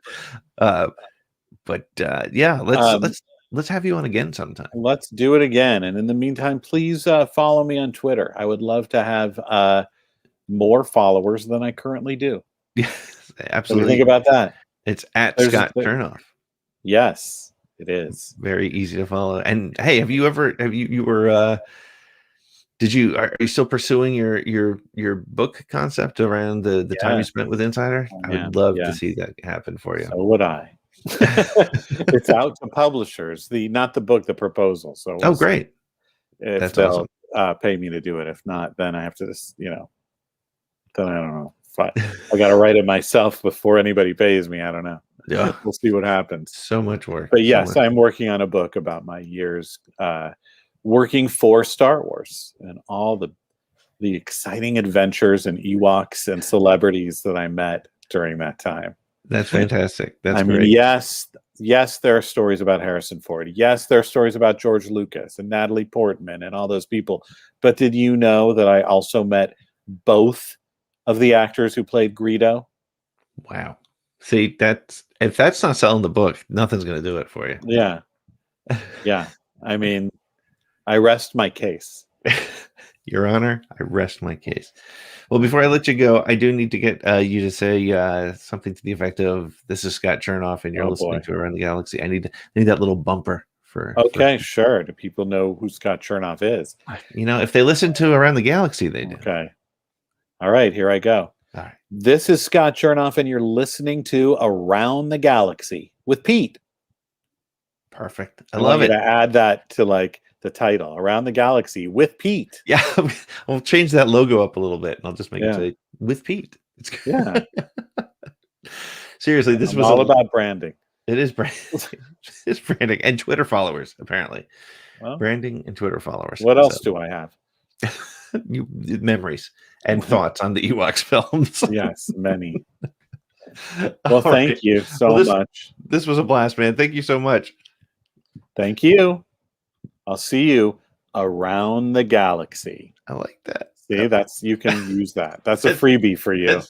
But yeah, let's have you on again sometime. Let's do it again. And in the meantime, please follow me on Twitter. I would love to have more followers than I currently do. Yes, absolutely. What do you think about that? It's at Scott Chernoff. Yes, it is. Very easy to follow. And hey, are you still pursuing your book concept around the time you spent with Insider? I would love to see that happen for you. So would I. It's out to publishers. Not the book, the proposal. So great. If that's they'll awesome. Pay me to do it. If not, then I have to just, then I don't know. I got to write it myself before anybody pays me. I don't know. Yeah, we'll see what happens. So much work. But yes, I'm working on a book about my years working for Star Wars and all the exciting adventures and Ewoks and celebrities that I met during that time. That's fantastic. That's I mean, great. yes, there are stories about Harrison Ford. Yes, there are stories about George Lucas and Natalie Portman and all those people. But did you know that I also met both of the actors who played Greedo? Wow. See, if that's not selling the book, nothing's going to do it for you. Yeah. Yeah. I mean, I rest my case. Your Honor, I rest my case. Well, before I let you go, I do need to get you to say something to the effect of, "This is Scott Chernoff, and you're listening to Around the Galaxy." I need that little bumper for. Okay, sure. Do people know who Scott Chernoff is? If they listen to Around the Galaxy, they do. Okay. All right, here I go. All right. This is Scott Chernoff, and you're listening to Around the Galaxy with Pete. Perfect. I love it. To add that to like the title, Around the Galaxy with Pete. Yeah, I'll change that logo up a little bit, and I'll just make it say with Pete. It's good. Yeah. Seriously, this was all about branding. It is branding. It's branding and Twitter followers, apparently. Well, branding and Twitter followers. What else do I have? Memories and thoughts on the Ewoks films. Yes, many. Well, thank you so much. This was a blast, man. Thank you so much. Thank you. I'll see you around the galaxy. I like that. See, you can use that. That's a freebie for you.